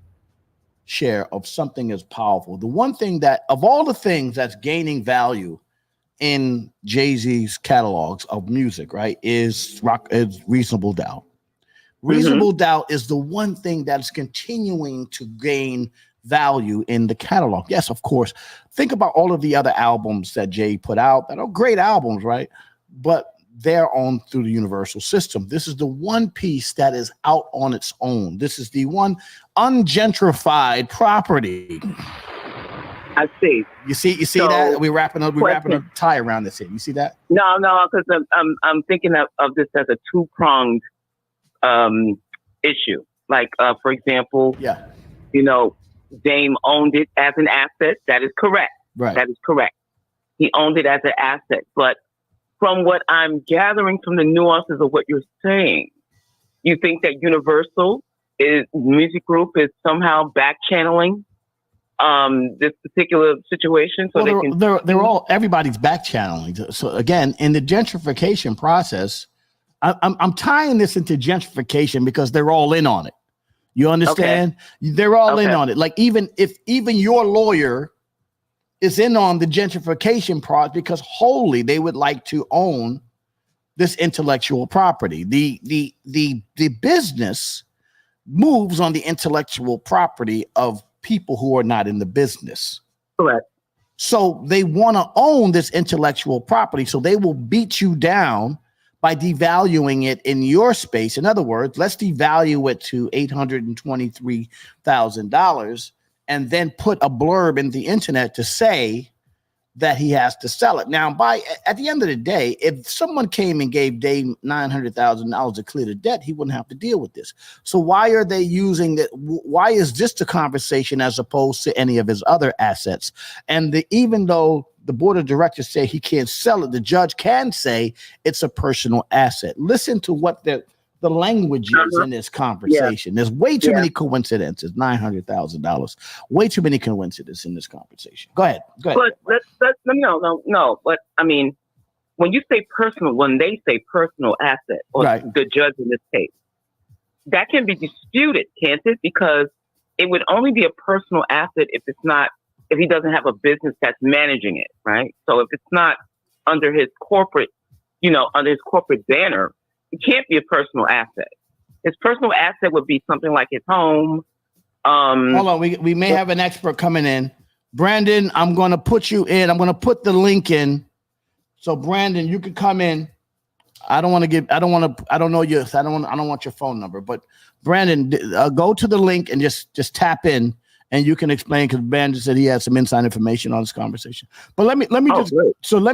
Speaker 1: share of something as powerful. The one thing that, of all the things that's gaining value in Jay-Z's catalogs of music, right, is Reasonable Doubt. Reasonable Doubt is the one thing that's continuing to gain value in the catalog. Yes, of course. Think about all of the other albums that Jay put out that are great albums, right? But they're on through the Universal system. This is the one piece that is out on its own. This is the one ungentrified property.
Speaker 17: I see.
Speaker 1: You see that? We're wrapping a tie around this here. You see that?
Speaker 17: No, because I'm thinking of this as a two-pronged issue. Like, for example, Dame owned it as an asset. That is correct.
Speaker 1: Right.
Speaker 17: That is correct. He owned it as an asset. But from what I'm gathering from the nuances of what you're saying, you think that Universal music group is somehow back channeling this particular situation, so
Speaker 1: they're all everybody's back channeling. So again, in the gentrification process, I'm tying this into gentrification because they're all in on it. You understand? Okay. They're all in on it. Like even your lawyer is in on the gentrification part because wholly they would like to own this intellectual property. The business moves on the intellectual property of people who are not in the business.
Speaker 17: Correct.
Speaker 1: So they want to own this intellectual property. So they will beat you down by devaluing it in your space. In other words, let's devalue it to $823,000 and then put a blurb in the internet to say that he has to sell it. Now, at the end of the day, if someone came and gave Dave $900,000 to clear the debt, he wouldn't have to deal with this. So why are they using that? Why is this the conversation as opposed to any of his other assets? And even though the board of directors say he can't sell it, the judge can say it's a personal asset. Listen to what the language is in this conversation. There's way too many coincidences. $900,000. Way too many coincidences in this conversation. Go ahead.
Speaker 17: But no. But I mean, when they say personal asset, or the judge in this case, that can be disputed, can't it? Because it would only be a personal asset if he doesn't have a business that's managing it, right? So if it's not under his corporate, under his corporate banner, it can't be a personal asset. His personal asset would be something like his home.
Speaker 1: Hold on, we may have an expert coming in. Brandon, I'm going to put you in. I'm going to put the link in. So Brandon, you could come in. I don't want your phone number, but Brandon, go to the link and just tap in, and you can explain, because Brandon said he had some inside information on this conversation. But let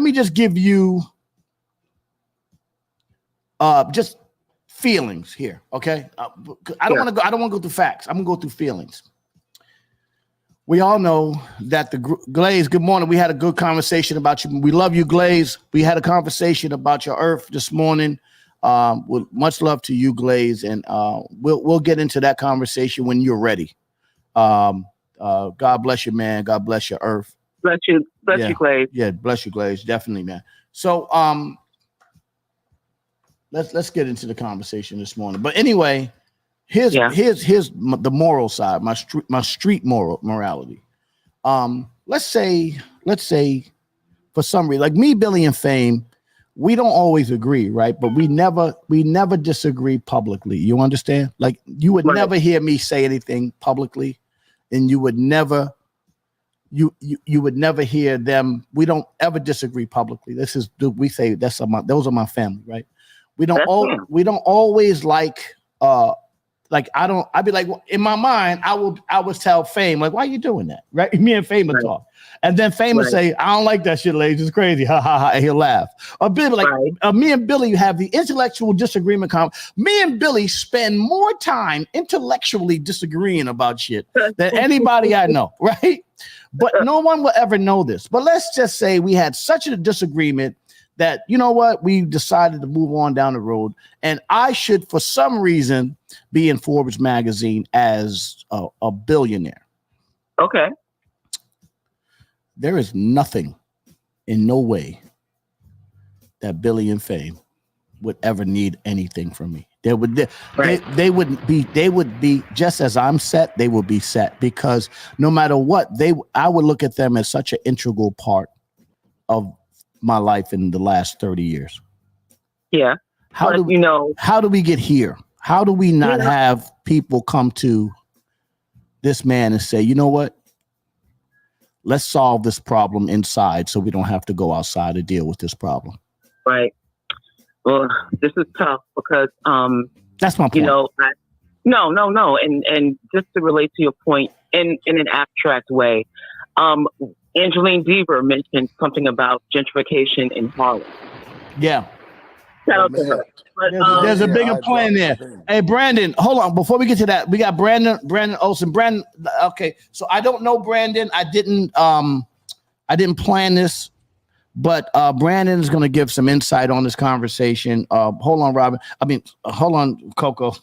Speaker 1: me just give you just feelings here, okay? I don't want to go through facts. I'm gonna go through feelings. We all know that the Glaze, good morning. We had a good conversation about you. We love you, Glaze. We had a conversation about your earth this morning. With much love to you, Glaze, and we'll get into that conversation when you're ready. God bless you, man. God bless your earth.
Speaker 17: Bless you, Glaze.
Speaker 1: Yeah, bless you, Glaze. Definitely, man. So let's get into the conversation this morning. But anyway, here's the moral side, my street morality. Let's say for some reason, like me, Billy, and Fame, we don't always agree, right? But we never disagree publicly. You understand? Like you would never hear me say anything publicly, and you would never hear them. We don't ever disagree publicly. Those are my family, right? We don't always I'd be like, in my mind, I would tell Fame, like, why are you doing that? Right? Me and Fame would talk. And then Fame would say, I don't like that shit, ladies. It's crazy. Ha ha ha. And he'll laugh. Or Billy, me and Billy have the intellectual disagreement. Me and Billy spend more time intellectually disagreeing about shit than anybody I know, right? But no one will ever know this. But let's just say we had such a disagreement that, you know what, we decided to move on down the road, and I should, for some reason, be in Forbes magazine as a billionaire.
Speaker 17: Okay.
Speaker 1: There is nothing, in no way, that Billy and Fame would ever need anything from me. They would be just as I'm set. They would be set, because no matter what, I would look at them as such an integral part of my life in the last 30 years.
Speaker 17: Yeah.
Speaker 1: How do we get here? How do we not have people come to this man and say, you know what? Let's solve this problem inside so we don't have to go outside to deal with this problem.
Speaker 17: Right. Well, this is tough because
Speaker 1: that's my point.
Speaker 17: No. And just to relate to your point in an abstract way, Angeline Deaver mentioned something about gentrification in Harlem.
Speaker 1: Yeah.
Speaker 17: Shout out to her. But,
Speaker 1: there's a bigger plan there. Hey, Brandon, hold on. Before we get to that, we got Brandon Olsen. Brandon, okay. So I don't know Brandon. I didn't plan this, but Brandon is going to give some insight on this conversation. Hold on, Robin. Hold on, Coco.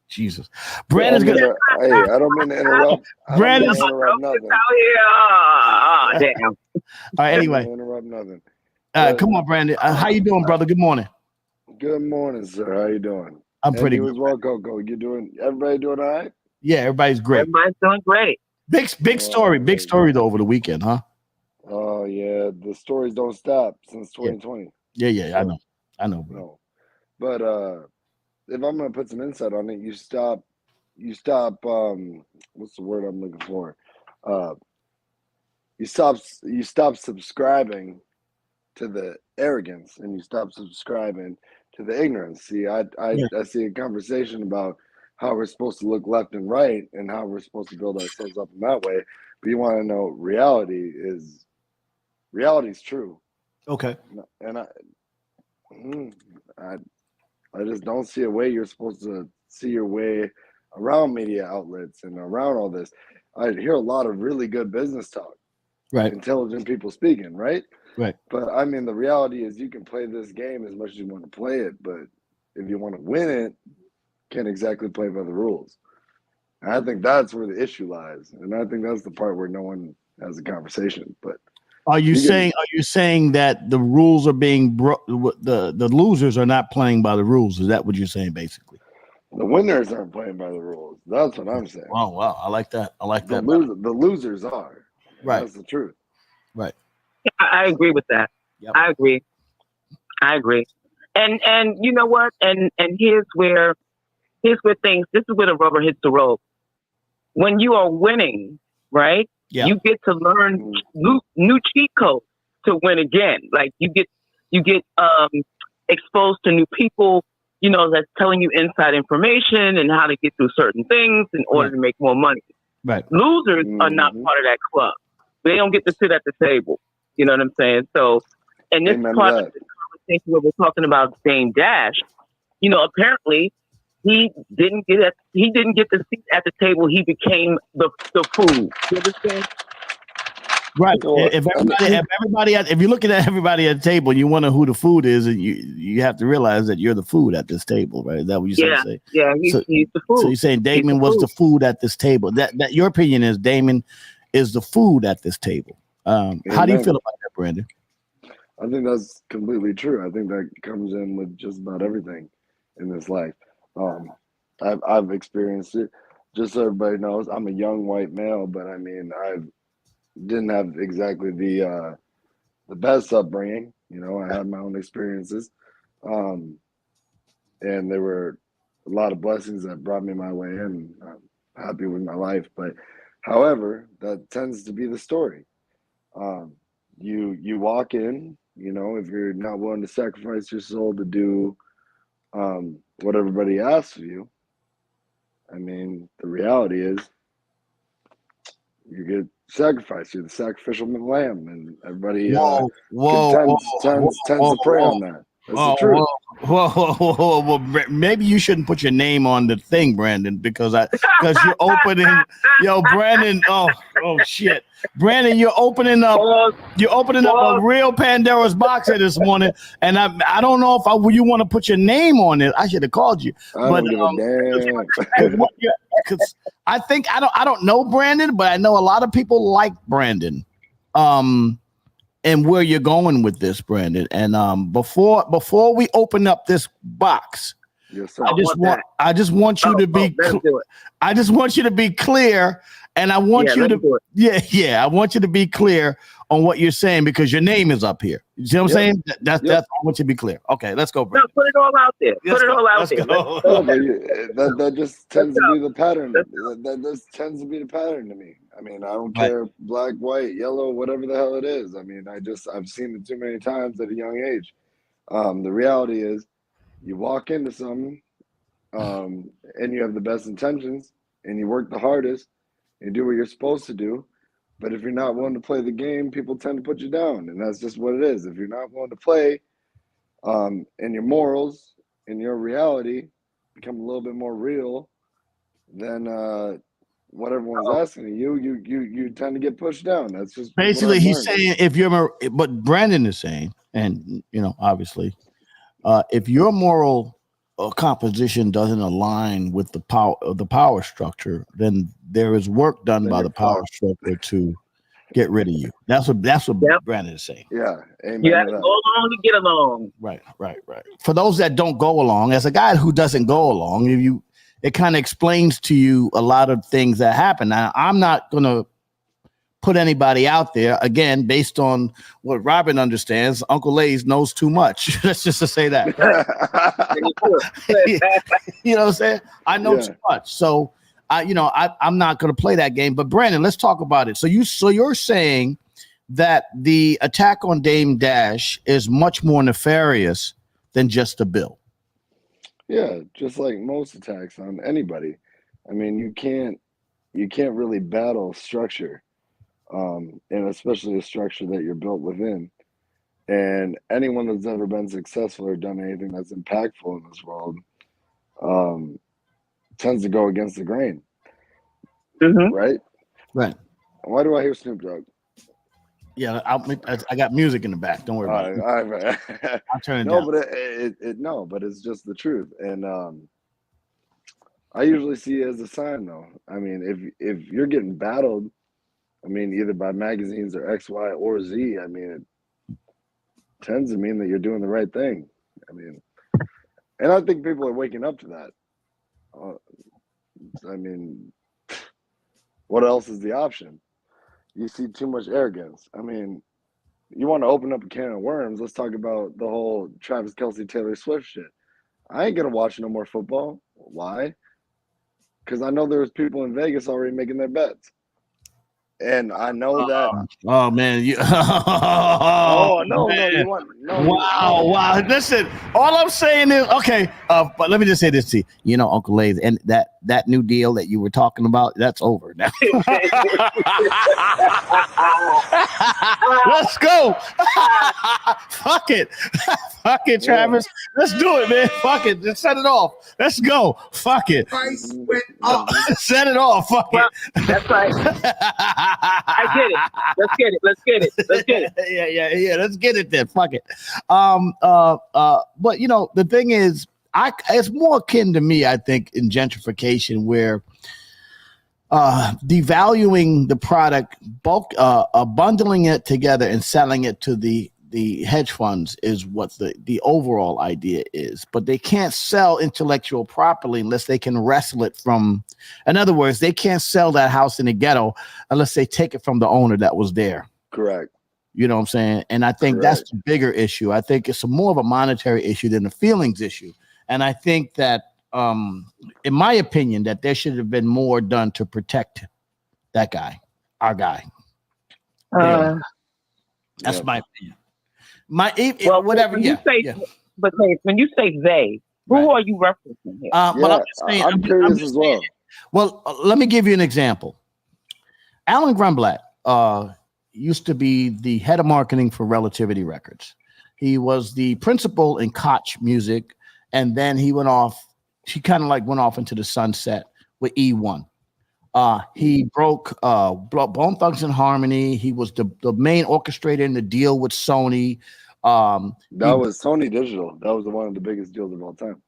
Speaker 1: Jesus. Brandon's going to...
Speaker 18: Hey, I don't mean to interrupt.
Speaker 1: Brandon's...
Speaker 17: Damn.
Speaker 1: All right, anyway.
Speaker 18: Interrupt nothing.
Speaker 1: Come on, Brandon. How you doing, brother? Good morning.
Speaker 18: Good morning, sir. How you doing?
Speaker 1: I'm pretty
Speaker 18: good.
Speaker 1: good.
Speaker 18: As well, Coco. Everybody doing all right?
Speaker 1: Yeah, everybody's great.
Speaker 17: Everybody's doing great.
Speaker 1: Big story though over the weekend, huh?
Speaker 18: Oh yeah, the stories don't stop since 2020.
Speaker 1: Yeah, I know, bro.
Speaker 18: No. But if I'm gonna put some insight on it, you stop what's the word I'm looking for? You stop subscribing to the arrogance, and you stop subscribing to the ignorance. See, I see a conversation about how we're supposed to look left and right and how we're supposed to build ourselves up in that way. But you want to know reality is true.
Speaker 1: Okay.
Speaker 18: And I just don't see a way you're supposed to see your way around media outlets and around all this. I hear a lot of really good business talk.
Speaker 1: Right.
Speaker 18: Intelligent people speaking, right?
Speaker 1: Right.
Speaker 18: But I mean, the reality is you can play this game as much as you want to play it, but if you want to win it, can't exactly play by the rules. And I think that's where the issue lies. And I think that's the part where no one has a conversation. But
Speaker 1: are you saying that the rules are being the losers are not playing by the rules? Is that what you're saying, basically?
Speaker 18: The winners aren't playing by the rules. That's what I'm saying.
Speaker 1: Oh, wow. I like that.
Speaker 18: The losers are.
Speaker 1: Right.
Speaker 18: That's the truth.
Speaker 1: Right.
Speaker 17: I agree with that.
Speaker 1: Yep.
Speaker 17: I agree. I agree. And you know what? And here's where things. This is where the rubber hits the road. When you are winning, right?
Speaker 1: Yeah.
Speaker 17: You get to learn new cheat codes to win again. Like you get exposed to new people, that's telling you inside information and how to get through certain things in order to make more money.
Speaker 1: Right.
Speaker 17: Losers are not part of that club. They don't get to sit at the table. You know what I'm saying? So, and this
Speaker 18: Amen to
Speaker 17: part
Speaker 18: that.
Speaker 17: of the conversation where we're talking about Dame Dash, apparently he didn't get the seat at the table. He became the food. You understand?
Speaker 1: Right. If you're looking at everybody at the table, you wonder who the food is, and you have to realize that you're the food at this table, right? Is that what you're trying to say?
Speaker 17: Yeah, he's the food.
Speaker 1: So you're saying Damon was the food at this table. That your opinion is Damon is the food at this table. How do you feel about that, Brandon?
Speaker 18: I think that's completely true. I think that comes in with just about everything in this life. I've experienced it. Just so everybody knows, I'm a young white male, but I mean, I didn't have exactly the best upbringing. I had my own experiences, and there were a lot of blessings that brought me my way in. I'm happy with my life, but however, that tends to be the story. You walk in, if you're not willing to sacrifice your soul to do what everybody asks of you. I mean, the reality is you get sacrificed. You're the sacrificial lamb, and everybody tends to prey on that. That's the truth.
Speaker 1: Well, maybe you shouldn't put your name on the thing, Brandon, because you're opening, Brandon. Oh shit, Brandon, you're opening up a real Pandora's box here this morning, and I don't know if you want to put your name on it. I should have called you.
Speaker 18: I don't give a damn.
Speaker 1: Because I think I don't know Brandon, but I know a lot of people like Brandon. And where you're going with this, Brandon. And before we open up this box,
Speaker 18: yes, sir.
Speaker 1: I just want you to be I just want you to be clear, and I want you to I want you to be clear on what you're saying, because your name is up here. You see what I'm saying? That's I want you to be clear. Okay, let's go, Brandon.
Speaker 17: No, put it all out there. Put it all out there.
Speaker 18: That just tends to be the pattern. That just tends to be the pattern to me. I mean, I don't care black, white, yellow, whatever the hell it is. I mean, I've seen it too many times at a young age. The reality is, you walk into something, and you have the best intentions, and you work the hardest, and do what you're supposed to do. But if you're not willing to play the game, people tend to put you down, and that's just what it is. If you're not willing to play, and your morals and your reality become a little bit more real, then what everyone's asking you tend to get pushed down. That's just
Speaker 1: basically he's saying but Brandon is saying, and obviously, if your moral composition doesn't align with the power structure, then there is work done by the power structure to get rid of you. That's what Brandon is saying.
Speaker 18: Yeah, amen.
Speaker 17: You have to go along to get along.
Speaker 1: Right. For those that don't go along, as a guy who doesn't go along, it kind of explains to you a lot of things that happen. Now, I'm not gonna put anybody out there, again, based on what Robin understands. Uncle Lays knows too much. Let's just to say that. You know what I'm saying? I know too much. So I'm not going to play that game. But Brandon, let's talk about it. So you're saying that the attack on Dame Dash is much more nefarious than just a bill.
Speaker 18: Yeah, just like most attacks on anybody. I mean, you can't really battle structure. And especially a structure that you're built within. And anyone that's ever been successful or done anything that's impactful in this world tends to go against the grain.
Speaker 17: Mm-hmm.
Speaker 18: Right?
Speaker 1: Right.
Speaker 18: Why do I hear Snoop Dogg?
Speaker 1: Yeah, I got music in the back. Don't worry about it.
Speaker 18: All right.
Speaker 1: I'll turn it down.
Speaker 18: But it's just the truth. And I usually see it as a sign, though. I mean, if you're getting battled, I mean, either by magazines or X, Y, or Z, I mean, it tends to mean that you're doing the right thing. I mean, and I think people are waking up to that. I mean, what else is the option? You see too much arrogance. I mean, you want to open up a can of worms, let's talk about the whole Travis Kelce, Taylor Swift shit. I ain't gonna watch no more football. Why? Because I know there's people in Vegas already making their bets. And I know that.
Speaker 1: Oh man, you.
Speaker 18: Oh no,
Speaker 1: man.
Speaker 18: no, you want no.
Speaker 1: Wow, wow. Listen, all I'm saying is okay. But let me just say this to you. You know, Uncle Lays, and that new deal that you were talking about, that's over now. Let's go. Fuck it. Fuck it, Travis. Let's do it, man. Fuck it. Just set it off. Let's go. Fuck it.
Speaker 12: Price went up.
Speaker 1: Set it off. Fuck it.
Speaker 17: That's right. I get it. Let's get it. Let's get it. Let's get it.
Speaker 1: Yeah. Let's get it then. Fuck it. But you know, the thing is, it's more akin to me, I think, in gentrification, where devaluing the product, bundling it together and selling it to the hedge funds is what the overall idea is. But they can't sell intellectual property unless they can wrestle it from. In other words, they can't sell that house in the ghetto unless they take it from the owner that was there.
Speaker 18: Correct.
Speaker 1: You know what I'm saying? And I think that's the bigger issue. I think it's more of a monetary issue than a feelings issue. And I think that, in my opinion, that there should have been more done to protect that guy, our guy. That's my opinion. Whatever.
Speaker 17: When you say, but when you say they, who are you referencing here?
Speaker 1: But I'm curious
Speaker 18: as well.
Speaker 1: Well, let me give you an example. Alan Grunblatt used to be the head of marketing for Relativity Records. He was the principal in Koch Music, and then he went off. He kind of like went off into the sunset with E1. He broke Bone Thugs and Harmony. He was the main orchestrator in the deal with Sony.
Speaker 18: That was Sony Digital. That was one of the biggest deals of all time.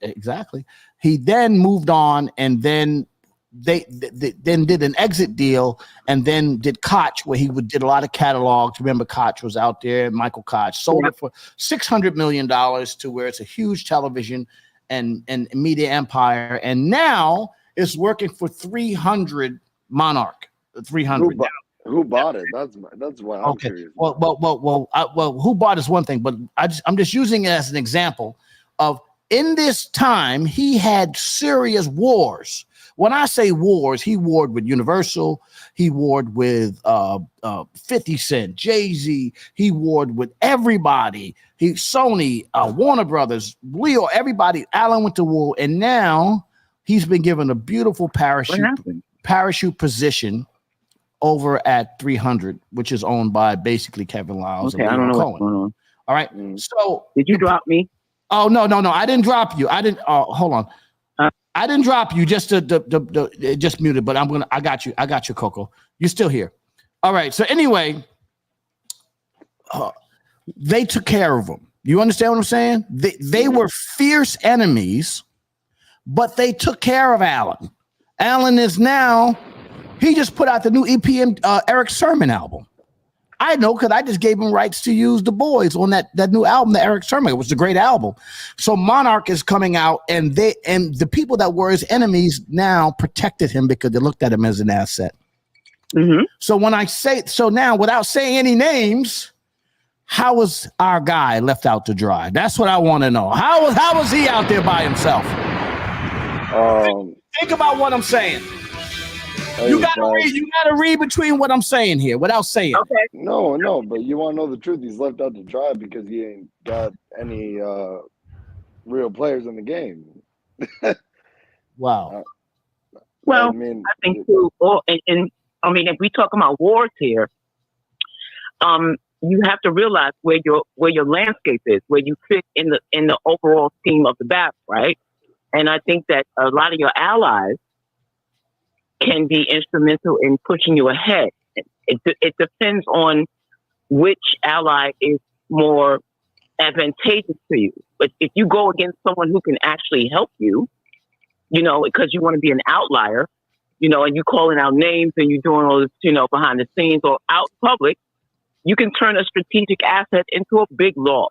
Speaker 1: Exactly. He then moved on, and then they then did an exit deal, and then did Koch, where he did a lot of catalogs. Remember, Koch was out there. Michael Koch sold it for $600 million to where it's a huge television and media empire, and now it's working for 300 Monarch. 300.
Speaker 18: Who bought it? That's why I'm curious.
Speaker 1: Well, who bought is one thing, but I'm just using it as an example of, in this time he had serious wars. When I say wars, he warred with Universal, he warred with 50 Cent, Jay-Z, he warred with everybody. Sony, Warner Brothers, Leo, everybody. Alan went to war, and now he's been given a beautiful parachute position over at 300, which is owned by basically Kevin Lyles.
Speaker 17: Okay,
Speaker 1: and
Speaker 17: I don't know
Speaker 1: Cohen.
Speaker 17: what's going on.
Speaker 1: All right. So
Speaker 17: did you drop me?
Speaker 1: Oh no, I didn't drop you. I didn't. Hold on. I didn't drop you. Just just muted. But I got you. I got you, Coco. You're still here. All right. So anyway, they took care of him. You understand what I'm saying? They were fierce enemies, but they took care of Alan. Alan is now. He just put out the new EPM Eric Sermon album. I know because I just gave him rights to use the boys on that new album, the Eric Sermon. It was a great album. So Monarch is coming out, and the people that were his enemies now protected him because they looked at him as an asset.
Speaker 17: Mm-hmm.
Speaker 1: So when I say now, without saying any names, how was our guy left out to dry? That's what I want to know. How was he out there by himself? Think about what I'm saying. You gotta read between what I'm saying here without saying.
Speaker 17: Okay.
Speaker 18: No, but you want to know the truth. He's left out to dry because he ain't got any real players in the game.
Speaker 1: Wow.
Speaker 17: Well, I think too. And I mean, if we talk about wars here, you have to realize where your landscape is, where you fit in the overall scheme of the battle, right? And I think that a lot of your allies can be instrumental in pushing you ahead. It depends on which ally is more advantageous to you. But if you go against someone who can actually help you, because you want to be an outlier, and you calling out names and you're doing all this, behind the scenes or out public, you can turn a strategic asset into a big loss.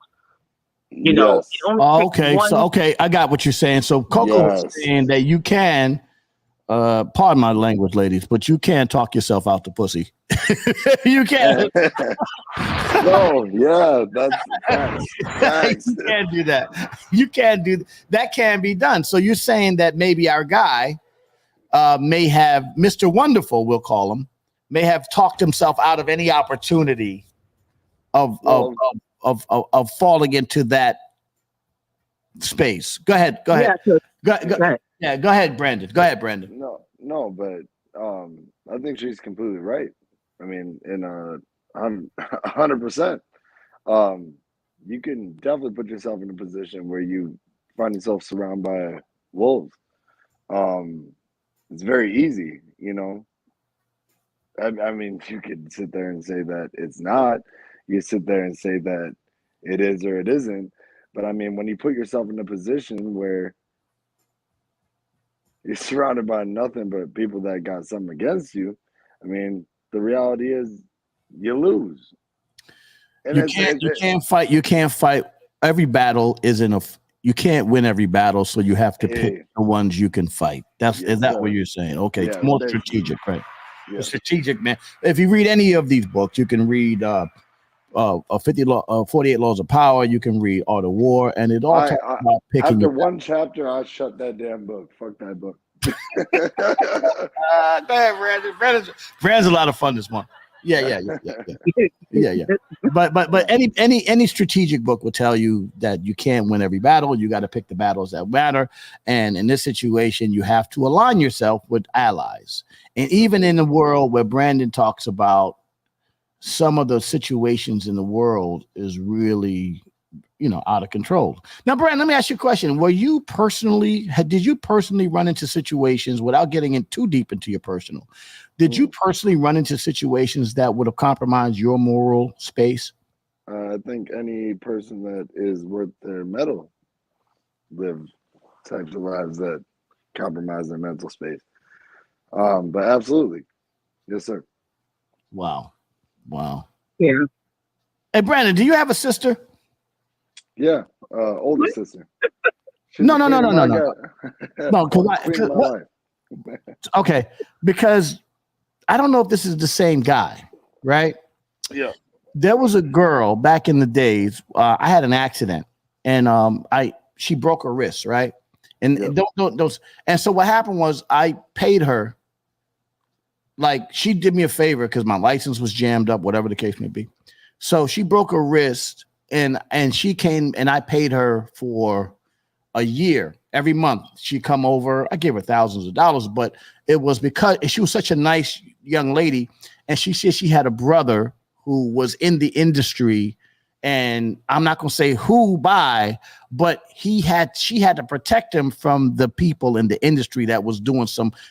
Speaker 1: Okay, I got what you're saying. So Coco was saying that you can pardon my language, ladies, but you can't talk yourself out the pussy. You can't.
Speaker 18: No, yeah, that's facts.
Speaker 1: You can't do that. You can't do that. Can be done. So you're saying that maybe our guy may have Mr. Wonderful, we'll call him, may have talked himself out of any opportunity of falling into that space. Go ahead. Go ahead.
Speaker 17: Yeah,
Speaker 1: go ahead, Brandon. Go ahead, Brandon.
Speaker 18: No, but I think she's completely right. I mean, in 100%. You can definitely put yourself in a position where you find yourself surrounded by wolves. It's very easy, you know. I mean, you could sit there and say that it's not. You sit there and say that it is or it isn't. But I mean, when you put yourself in a position where you're surrounded by nothing but people that got something against you, I mean, the reality is you lose. And
Speaker 1: You can't fight. You can't fight. Every battle isn't a. You can't win every battle, so you have to pick the ones you can fight. Is that what you're saying? Okay, it's more strategic, right?
Speaker 18: Yeah.
Speaker 1: It's strategic, man. If you read any of these books, you can read 48 Laws of Power. You can read Art of War, and it all talks about picking.
Speaker 18: After one chapter, I shut that damn book. Fuck that book.
Speaker 1: Go ahead, Brandon. Brandon's a lot of fun this month. Yeah. But any strategic book will tell you that you can't win every battle. You got to pick the battles that matter. And in this situation, you have to align yourself with allies. And even in the world where Brandon talks about some of the situations in the world is really, out of control. Now, Brandon, let me ask you a question. Did you personally run into situations, without getting in too deep into your personal, did you personally run into situations that would have compromised your moral space?
Speaker 18: I think any person that is worth their mettle live types of lives that compromise their mental space. But absolutely. Yes, sir.
Speaker 1: Wow.
Speaker 17: Yeah.
Speaker 1: Hey, Brandon, do you have a sister?
Speaker 18: Yeah, older sister.
Speaker 1: No. Okay, because I don't know if this is the same guy, right?
Speaker 18: Yeah.
Speaker 1: There was a girl back in the days. I had an accident, and she broke her wrist, right? And and so what happened was I paid her. Like, she did me a favor because my license was jammed up, whatever the case may be. So she broke her wrist, and she came, and I paid her for a year. Every month she'd come over. I gave her thousands of dollars, but it was because she was such a nice young lady, and she said she had a brother who was in the industry, and I'm not going to say who by, but she had to protect him from the people in the industry that was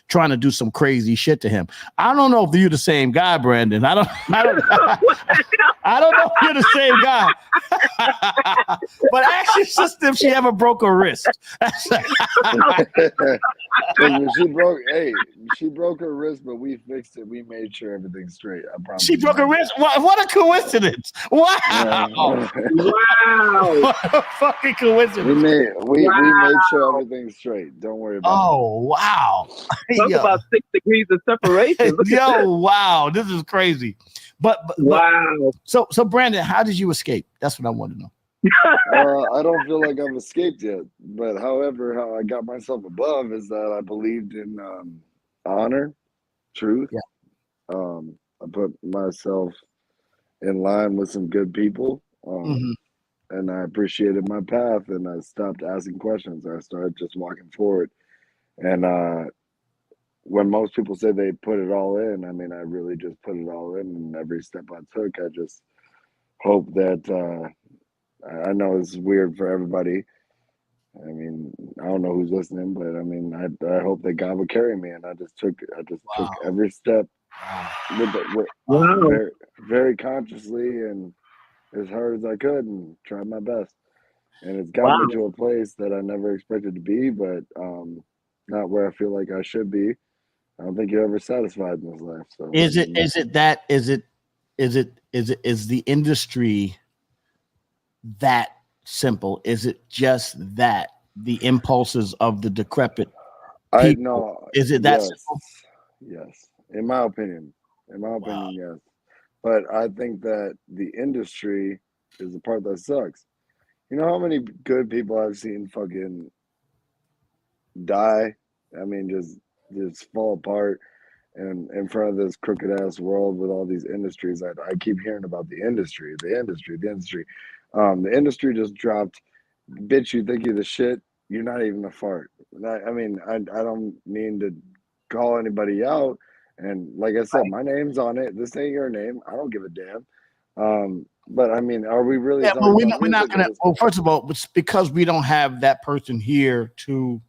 Speaker 1: trying to do some crazy shit to him. I don't know if you're the same guy, Brandon. I don't know if you're the same guy. But ask your sister if she ever broke her wrist.
Speaker 18: She broke her wrist, but we fixed it. We made sure everything's straight. I promise.
Speaker 1: She broke her wrist? What a coincidence. Wow.
Speaker 18: Yeah.
Speaker 17: Wow.
Speaker 1: What a fucking coincidence.
Speaker 18: We made sure everything's straight. Don't worry about it.
Speaker 1: Oh, wow.
Speaker 17: Talk about 6 degrees of separation.
Speaker 1: Yo, wow. This is crazy. But
Speaker 17: wow.
Speaker 1: So Brandon, how did you escape? That's what I want to know.
Speaker 18: I don't feel like I've escaped yet. But however, how I got myself above is that I believed in honor, truth.
Speaker 1: Yeah.
Speaker 18: I put myself in line with some good people. And I appreciated my path, and I stopped asking questions. I started just walking forward. And when most people say they put it all in, I mean, I really just put it all in. And every step I took, I just hope that I know it's weird for everybody. I mean, I don't know who's listening, but I mean, I hope that God would carry me. And I just took every step very, very consciously and as hard as I could, and tried my best. And it's got me to a place that I never expected to be, but not where I feel like I should be. I don't think you're ever satisfied in this life. So
Speaker 1: is the industry that simple? Is it just that the impulses of the decrepit
Speaker 18: I
Speaker 1: people.
Speaker 18: know.
Speaker 1: Is it that
Speaker 18: Yes,
Speaker 1: simple?
Speaker 18: yes. In my opinion, yes. But I think that the industry is the part that sucks. You know how many good people I've seen fucking die? I mean, just fall apart and in front of this crooked ass world with all these industries. I keep hearing about the industry. The industry just dropped. Bitch, you think you're the shit? You're not even a fart. I mean, I don't mean to call anybody out. And like I said, my name's on it. This ain't your name. I don't give a damn. But I mean, are we really
Speaker 1: Yeah,
Speaker 18: talking
Speaker 1: well,
Speaker 18: about
Speaker 1: we're not
Speaker 18: music at
Speaker 1: gonna.
Speaker 18: this
Speaker 1: Well,
Speaker 18: point?
Speaker 1: first of all, it's because we don't have that person here to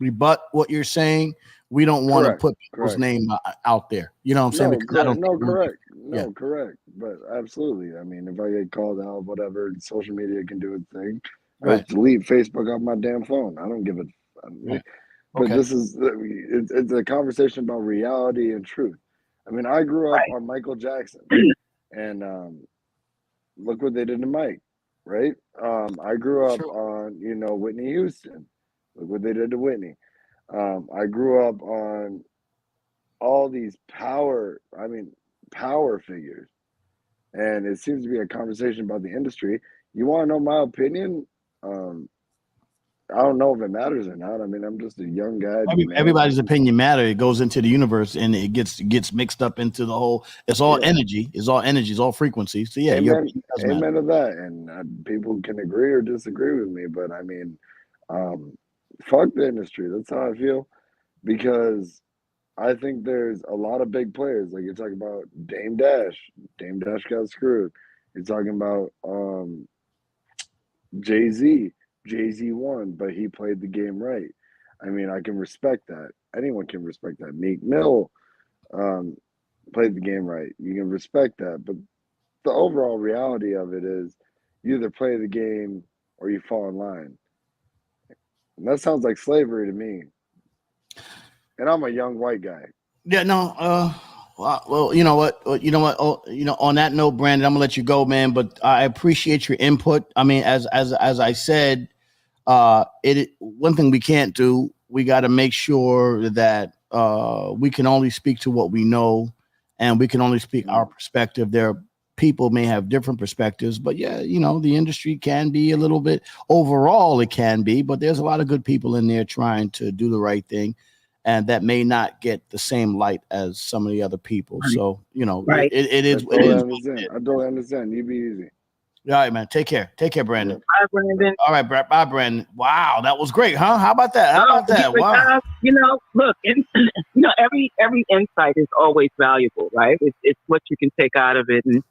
Speaker 1: rebut what you're saying. We don't want to
Speaker 18: Correct.
Speaker 1: put people's
Speaker 18: Correct.
Speaker 1: name out there. You know what I'm saying?
Speaker 18: No,
Speaker 1: Because I don't think we're-
Speaker 18: correct.
Speaker 1: Yeah.
Speaker 18: No, correct. But absolutely. I mean, if I get called out, whatever, social media can do its thing. I
Speaker 1: Right.
Speaker 18: just delete Facebook off my damn phone. I don't give a.
Speaker 1: Right.
Speaker 18: But
Speaker 1: Okay.
Speaker 18: this is it's a conversation about reality and truth. I mean, I grew up on Michael Jackson, and look what they did to Mike, right? I grew up on Whitney Houston. Look what they did to Whitney. I grew up on all these power figures, and it seems to be a conversation about the industry. You want to know my opinion? I don't know if it matters or not. I mean, I'm just a young guy.
Speaker 1: Everybody's opinion matter. It goes into the universe and it gets mixed up into the whole. It's all energy. It's all energy. It's all frequency. So yeah, your
Speaker 18: Amen.
Speaker 1: opinion does matter.
Speaker 18: Amen to that. And people can agree or disagree with me, but I mean, fuck the industry. That's how I feel, because I think there's a lot of big players. Like you're talking about Dame Dash. Dame Dash got screwed. You're talking about Jay-Z. Jay-Z won, but he played the game right. I mean, I can respect that. Anyone can respect that. Meek Mill played the game right. You can respect that. But the overall reality of it is you either play the game or you fall in line. And that sounds like slavery to me. And I'm a young white guy.
Speaker 1: Yeah, no, well, you know what? Oh, on that note, Brandon, I'm gonna let you go, man. But I appreciate your input. I mean, as I said, one thing we can't do, we got to make sure that we can only speak to what we know, and we can only speak our perspective. People may have different perspectives, but yeah, the industry can be a little bit overall. It can be, but there's a lot of good people in there trying to do the right thing. And that may not get the same light as some of the other people.
Speaker 18: Right.
Speaker 1: So,
Speaker 18: Right.
Speaker 1: it is.
Speaker 18: I totally understand. You be easy.
Speaker 1: All right, man. Take care. Take care, Brandon.
Speaker 17: Bye, Brandon.
Speaker 1: All right, bye, Brandon. Wow, that was great, huh? How about that? Wow.
Speaker 17: Look, and every insight is always valuable, right? It's what you can take out of it. And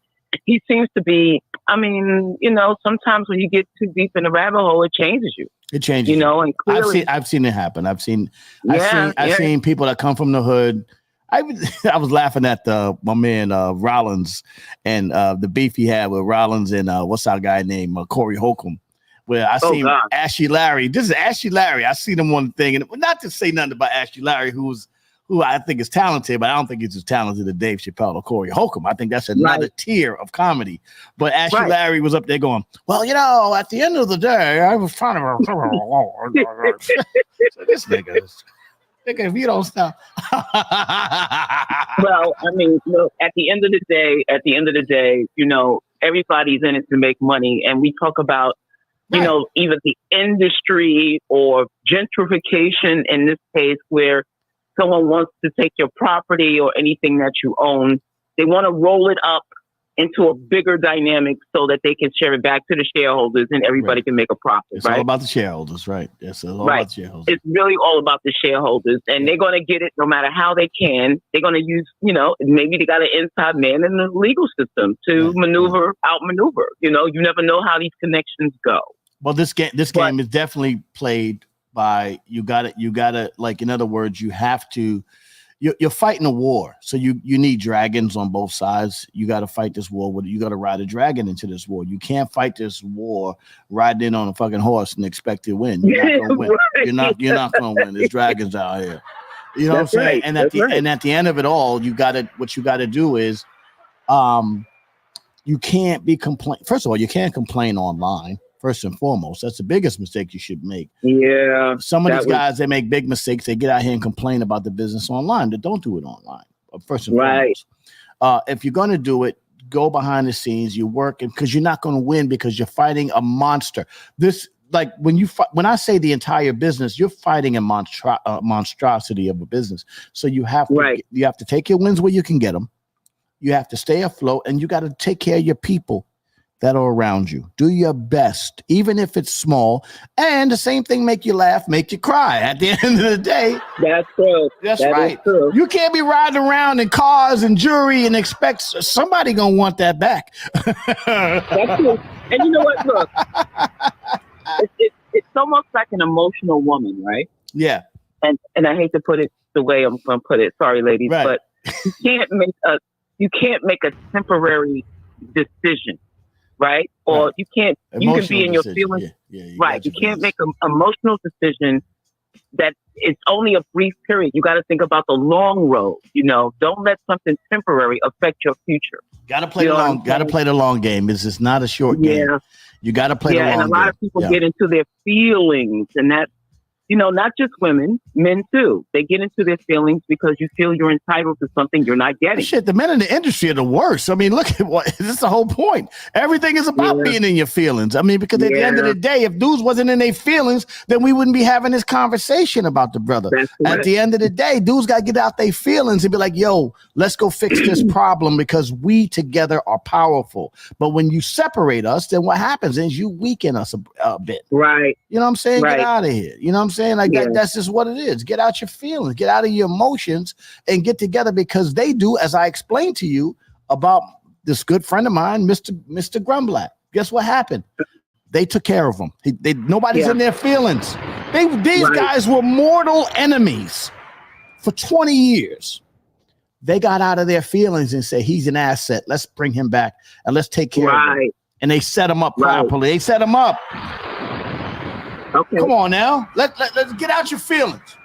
Speaker 17: he seems to be. I mean, sometimes when you get too deep in the rabbit hole, it changes you.
Speaker 1: It changes.
Speaker 17: And clearly,
Speaker 1: I've seen it happen. I've seen
Speaker 17: Yeah.
Speaker 1: seen people that come from the hood. I was laughing at my man Rollins and the beef he had with Rollins and what's our guy named Corey Holcomb, where I seen Ashley Larry. This is Ashley Larry. I seen him on the thing, and not to say nothing about Ashley Larry, who I think is talented, but I don't think he's as talented as Dave Chappelle or Corey Holcomb. I think that's another tier of comedy. But Ashley Larry was up there going, well, at the end of the day, I was trying to. So this nigga, if you don't stop.
Speaker 17: Well, I mean, look, at the end of the day, everybody's in it to make money, and we talk about. Either the industry or gentrification in this case, where someone wants to take your property or anything that you own, they want to roll it up into a bigger dynamic so that they can share it back to the shareholders and everybody can make a profit.
Speaker 1: It's all about the shareholders, right? Yes, it's all about the shareholders.
Speaker 17: It's really all about the shareholders, and they're going to get it no matter how they can. They're going to use, maybe they got an inside man in the legal system to outmaneuver. You never know how these connections go.
Speaker 1: Well, this game is definitely played by you got to like, in other words, you have to. You're fighting a war, so you need dragons on both sides. You got to fight this war you got to ride a dragon into this war. You can't fight this war riding in on a fucking horse and expect to win. You're not gonna win. Right. You're not gonna win. There's dragons out here. You know what I'm saying? And at the end of it all, what you got to do is, you can't be First of all, you can't complain online. First and foremost, that's the biggest mistake you should make.
Speaker 17: Yeah.
Speaker 1: Some of these guys, they make big mistakes. They get out here and complain about the business online. They don't do it online. First and foremost, if you're going to do it, go behind the scenes. You work, because you're not going to win because you're fighting a monster. This, like when I say the entire business, you're fighting a monstrosity of a business. So you have to take your wins where you can get them. You have to stay afloat, and you got to take care of your people that are around you. Do your best, even if it's small. And the same thing, make you laugh, make you cry. At the end of the day,
Speaker 17: that's true.
Speaker 1: That's
Speaker 17: that
Speaker 1: right.
Speaker 17: Is true.
Speaker 1: You can't be riding around in cars and jewelry and expect somebody gonna want that back.
Speaker 17: That's true. And you know what? Look, it's almost like an emotional woman, right?
Speaker 1: Yeah.
Speaker 17: And I hate to put it the way I'm going to put it. Sorry, ladies, but you can't make a temporary decision. Right? Or you can't, you can be in your feelings. Right. You can't make an emotional decision that it's only a brief period. You got to think about the long road. Don't let something temporary affect your future.
Speaker 1: Got to play the long game. This is not a short game. You got to play the long game.
Speaker 17: And a lot of people get into their feelings, and that, not just women, men too. They get into their feelings because you feel you're entitled to something you're not getting.
Speaker 1: Shit, the men in the industry are the worst. I mean, look at this is the whole point. Everything is about being in your feelings. I mean, because at the end of the day, if dudes wasn't in their feelings, then we wouldn't be having this conversation about the brother. At the end of the day, dudes got to get out their feelings and be like, yo, let's go fix this problem because we together are powerful. But when you separate us, then what happens is you weaken us a bit.
Speaker 17: Right.
Speaker 1: You know what I'm saying? Get out of here. You know what I'm saying? Like that's just what it is. Get out your feelings, get out of your emotions, and get together, because they do, as I explained to you about this good friend of mine, Mr. Grumblatt. Guess what happened? They took care of him. Nobody's in their feelings. These guys were mortal enemies for 20 years. They got out of their feelings and said, he's an asset. Let's bring him back and let's take care of him. And they set him up properly. They set him up.
Speaker 17: Okay.
Speaker 1: Come on now. Let's get out your feelings.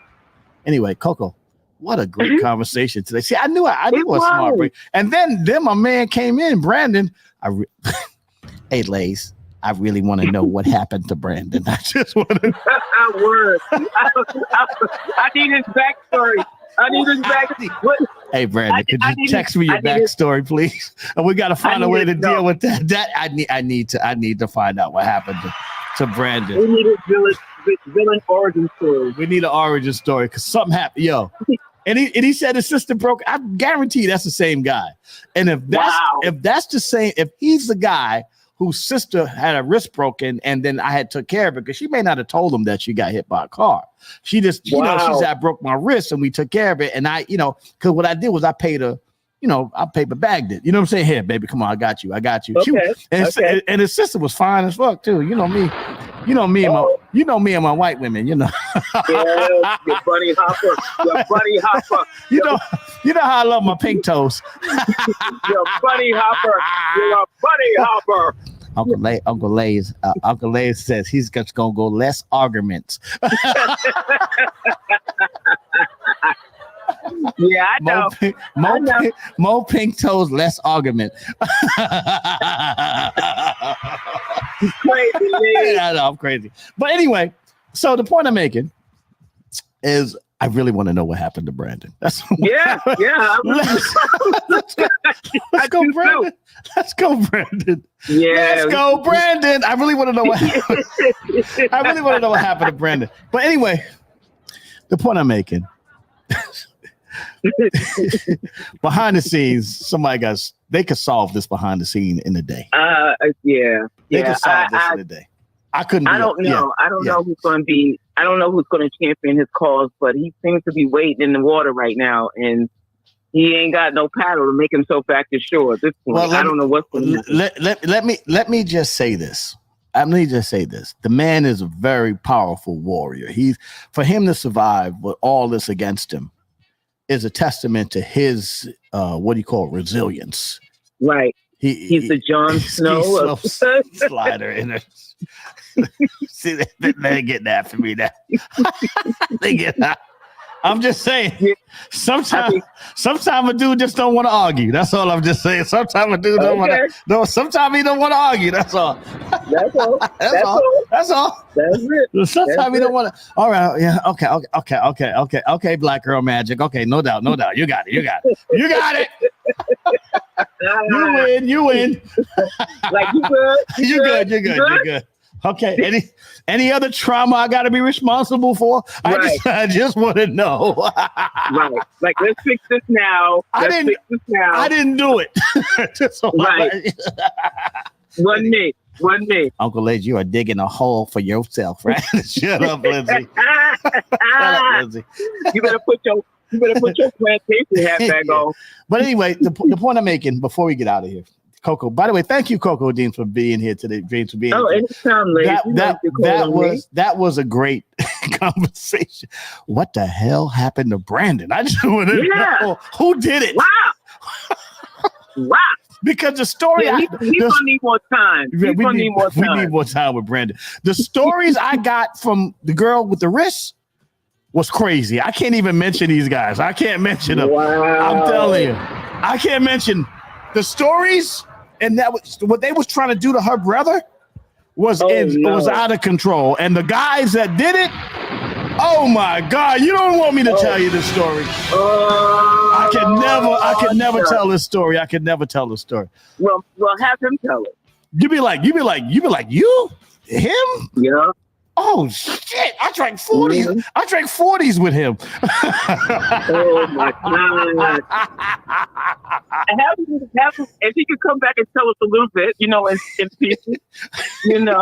Speaker 1: Anyway, Coco, what a great conversation today. See, I knew it was smart break. And then my man came in, Brandon. Hey, Lays, I really want to know what happened to Brandon. I just want to.
Speaker 17: Word. I need his backstory. Hey,
Speaker 1: Brandon, could you text me your backstory, please? And we got to find a way to deal with that. I need to find out what happened to Brandon.
Speaker 17: We need a villain origin story.
Speaker 1: We need an origin story because something happened, yo. And he said his sister broke. I guarantee you that's the same guy. And if that's the same, if he's the guy whose sister had a wrist broken and then I had took care of it, because she may not have told him that she got hit by a car. She just, she said, I broke my wrist and we took care of it. And I, because what I did was I paid her. I paper bagged it. You know what I'm saying? Here, baby, come on, I got you.
Speaker 17: Okay.
Speaker 1: And his sister was fine as fuck too. You know me. And my white women.
Speaker 17: Yeah, your bunny hopper.
Speaker 1: You know how I love my pink toes.
Speaker 17: You're bunny hopper.
Speaker 1: Uncle Lays says he's just gonna go less arguments.
Speaker 17: Yeah, I know.
Speaker 1: More pink toes, less argument.
Speaker 17: Crazy, man.
Speaker 1: I know, I'm crazy. But anyway, so the point I'm making is I really want to know what happened to Brandon. That's
Speaker 17: yeah.
Speaker 1: Let's go, Brandon. Let's go, Brandon.
Speaker 17: Yeah.
Speaker 1: Let's go, Brandon. I really want to know what happened. I really want to know what happened to Brandon. But anyway, the point I'm making. Behind the scenes, they could solve this behind the scene in a day.
Speaker 17: They
Speaker 1: could solve this in a day. I couldn't.
Speaker 17: I don't know. I don't know who's going to be. I don't know who's going to champion his cause, but he seems to be wading in the water right now, and he ain't got no paddle to make himself back to shore at this point. Well, I don't know what's going to happen.
Speaker 1: Let me just say this. The man is a very powerful warrior. For him to survive with all this against him is a testament to his resilience.
Speaker 17: Right. He's the Jon Snow
Speaker 1: slider in it. See, they're getting after me now. They get I'm just saying. Sometimes a dude just don't want to argue. That's all I'm just saying. Sometimes a dude don't want to. No, sometimes he don't want to argue. That's all.
Speaker 17: That's all.
Speaker 1: That's all. That's all.
Speaker 17: That's it.
Speaker 1: Sometimes he don't want to. All right. Yeah. Okay. Black girl magic. Okay. No doubt. You got it. You got it. You win.
Speaker 17: Like you good.
Speaker 1: You're good. Okay. Any other trauma I got to be responsible for?
Speaker 17: Right.
Speaker 1: I just want to know.
Speaker 17: Right. Like, let's fix this now.
Speaker 1: I didn't do it.
Speaker 17: Right. Wasn't me.
Speaker 1: Uncle Lindsay, you are digging a hole for yourself, right? Shut up, Lindsay. Shut up, Lindsay.
Speaker 17: You better put your plantation hat back on.
Speaker 1: But anyway, the point I'm making before we get out of here, Coco. By the way, thank you, Coco Dean, for being here today. James, for being here.
Speaker 17: Anytime, ladies.
Speaker 1: That was a great conversation. What the hell happened to Brandon? I just want to know who did it.
Speaker 17: Wow.
Speaker 1: Because the story,
Speaker 17: he's gonna need more time. We need more time
Speaker 1: with Brandon. The stories I got from the girl with the wrist was crazy. I can't even mention these guys. I can't mention them.
Speaker 17: Wow.
Speaker 1: I'm telling you, I can't mention the stories. And that was what they was trying to do to her brother was out of control. And the guys that did it, oh my God! You don't want me to tell you this story. I could never tell this story. I could never tell this story.
Speaker 17: Well, have him tell it.
Speaker 1: You be like him?
Speaker 17: Yeah.
Speaker 1: Oh shit! I drank 40s. Mm-hmm. I drank 40s with him.
Speaker 17: Oh my God! And have him, if he could come back and tell us a little bit, in pieces,
Speaker 1: I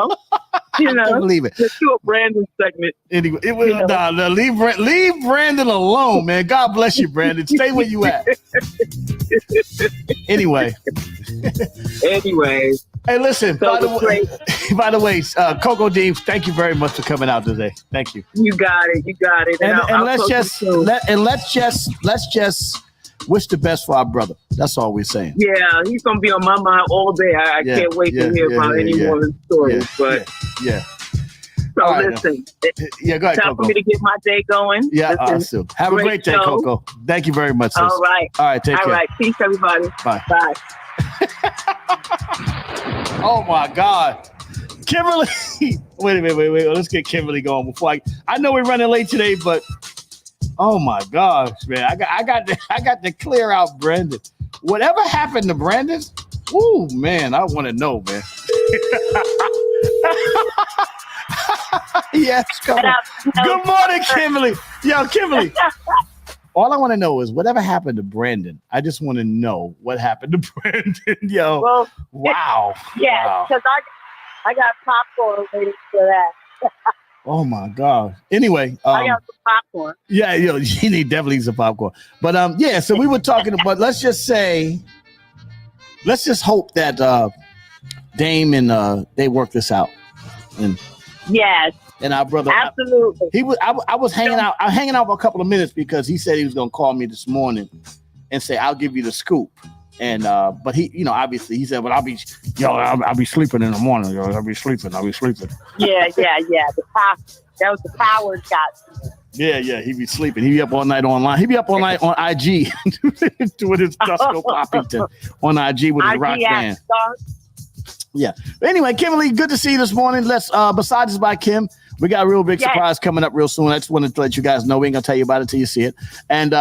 Speaker 1: can't believe it.
Speaker 17: Let's do a Brandon segment.
Speaker 1: Anyway, leave Brandon alone, man. God bless you, Brandon. Stay where you at. Anyway. Hey, listen. By the way, Coco Dean, thank you very much for coming out today. Thank you.
Speaker 17: You got it.
Speaker 1: And let's just wish the best for our brother. That's all we're saying.
Speaker 17: Yeah, he's gonna be on my mind all day. I can't wait to hear about any more of his stories. So listen.
Speaker 1: Go ahead,
Speaker 17: time
Speaker 1: Coco.
Speaker 17: for me to get my day going.
Speaker 1: Yeah, awesome. Have a great day, Coco. Thank you very much, sis.
Speaker 17: All right.
Speaker 1: Take care.
Speaker 17: All right. Peace, everybody.
Speaker 1: Bye.
Speaker 17: Bye.
Speaker 1: Oh my God. Kimberly. Wait a minute. Let's get Kimberly going before I know we're running late today, but oh my gosh, man. I got to clear out Brandon. Whatever happened to Brandon? Ooh, man, I want to know, man. Yes, come on. Good morning, Kimberly. Yo, Kimberly. All I want to know is whatever happened to Brandon. I just want to know what happened to Brandon. Yo,
Speaker 19: well,
Speaker 1: wow.
Speaker 19: Yeah, because I got popcorn waiting for that.
Speaker 1: Oh my God. Anyway,
Speaker 19: I got some popcorn.
Speaker 1: Yeah, you need definitely some popcorn. But so we were talking about. Let's just hope that Dame and they work this out. And
Speaker 19: yes.
Speaker 1: And our brother,
Speaker 19: absolutely.
Speaker 1: I was hanging out. I was hanging out for a couple of minutes because he said he was going to call me this morning and say, "I'll give you the scoop." And but he, obviously he said, "Well, I'll be sleeping in the morning. Yo, I'll be sleeping."
Speaker 19: Yeah. That was the power shot.
Speaker 1: Yeah. He'd be sleeping. He'd be up all night online. He'd be up all night on IG with his Dusko Poppington on IG with his rock band. Yeah. Anyway, Kimberly, good to see you this morning. Let's besides this by Kim, we got a real big surprise coming up real soon. I just wanted to let you guys know. We ain't gonna tell you about it till you see it. And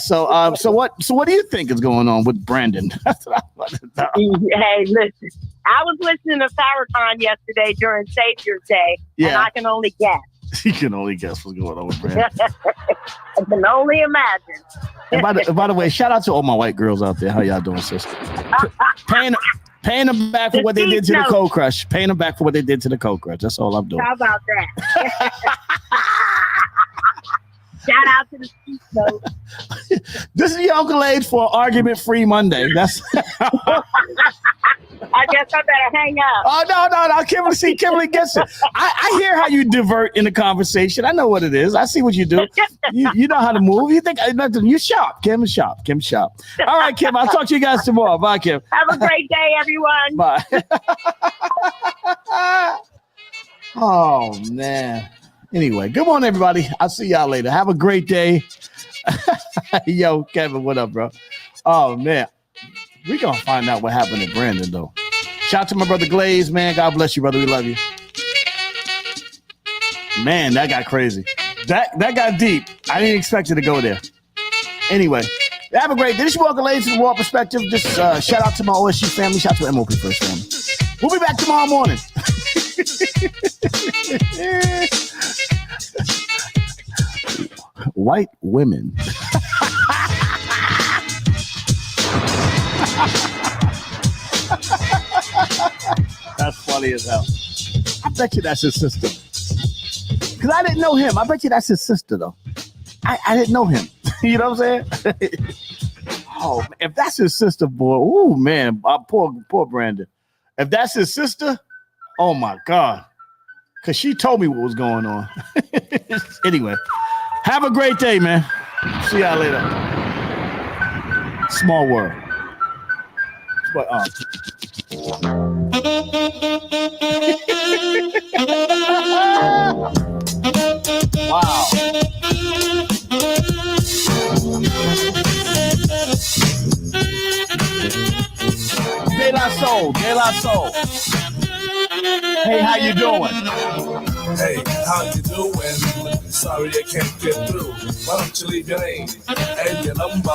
Speaker 1: so what do you think is going on with Brandon? That's what I want to know.
Speaker 19: Hey, listen. I was listening to Farrakhan yesterday during Savior's Day, and I can only guess.
Speaker 1: You can only guess what's going on with Brandon.
Speaker 19: I can only imagine.
Speaker 1: And by the way, shout out to all my white girls out there. How y'all doing, sis? Paying them back for what they did to the Cold Crush. Paying them back for what they did to the Cold Crush. That's all I'm doing.
Speaker 19: How about that? Shout out to the Street Notes.
Speaker 1: This is your Uncle Age for Argument-Free Monday. That's.
Speaker 19: I guess I better hang up.
Speaker 1: Oh, no. Kimberly gets it. I hear how you divert in the conversation. I know what it is. I see what you do. You know how to move. You think you're sharp. Kim is sharp. All right, Kim. I'll talk to you guys tomorrow. Bye, Kim.
Speaker 19: Have a great day, everyone.
Speaker 1: Bye. Oh, man. Anyway, good morning, everybody. I'll see y'all later. Have a great day. Yo, Kevin, what up, bro? Oh, man. We're going to find out what happened to Brandon, though. Shout out to my brother Glaze, man. God bless you, brother. We love you. Man, that got crazy. That got deep. I didn't expect it to go there. Anyway, have a great day. This is Walker Ladies to the World Perspective. Just shout out to my OSU family. Shout out to MOP First family. We'll be back tomorrow morning. White women. That's funny as hell. I bet you that's his sister. Because I didn't know him. I bet you that's his sister, though. I didn't know him. You know what I'm saying? Oh, if that's his sister, boy. Oh, man. Poor Brandon. If that's his sister, oh, my God. Because she told me what was going on. Anyway, have a great day, man. See y'all later. Small world. But, wow. De La Soul. Hey, how you doing?
Speaker 20: Hey, how you doing? Sorry I can't get through. Why don't you leave your name and your number?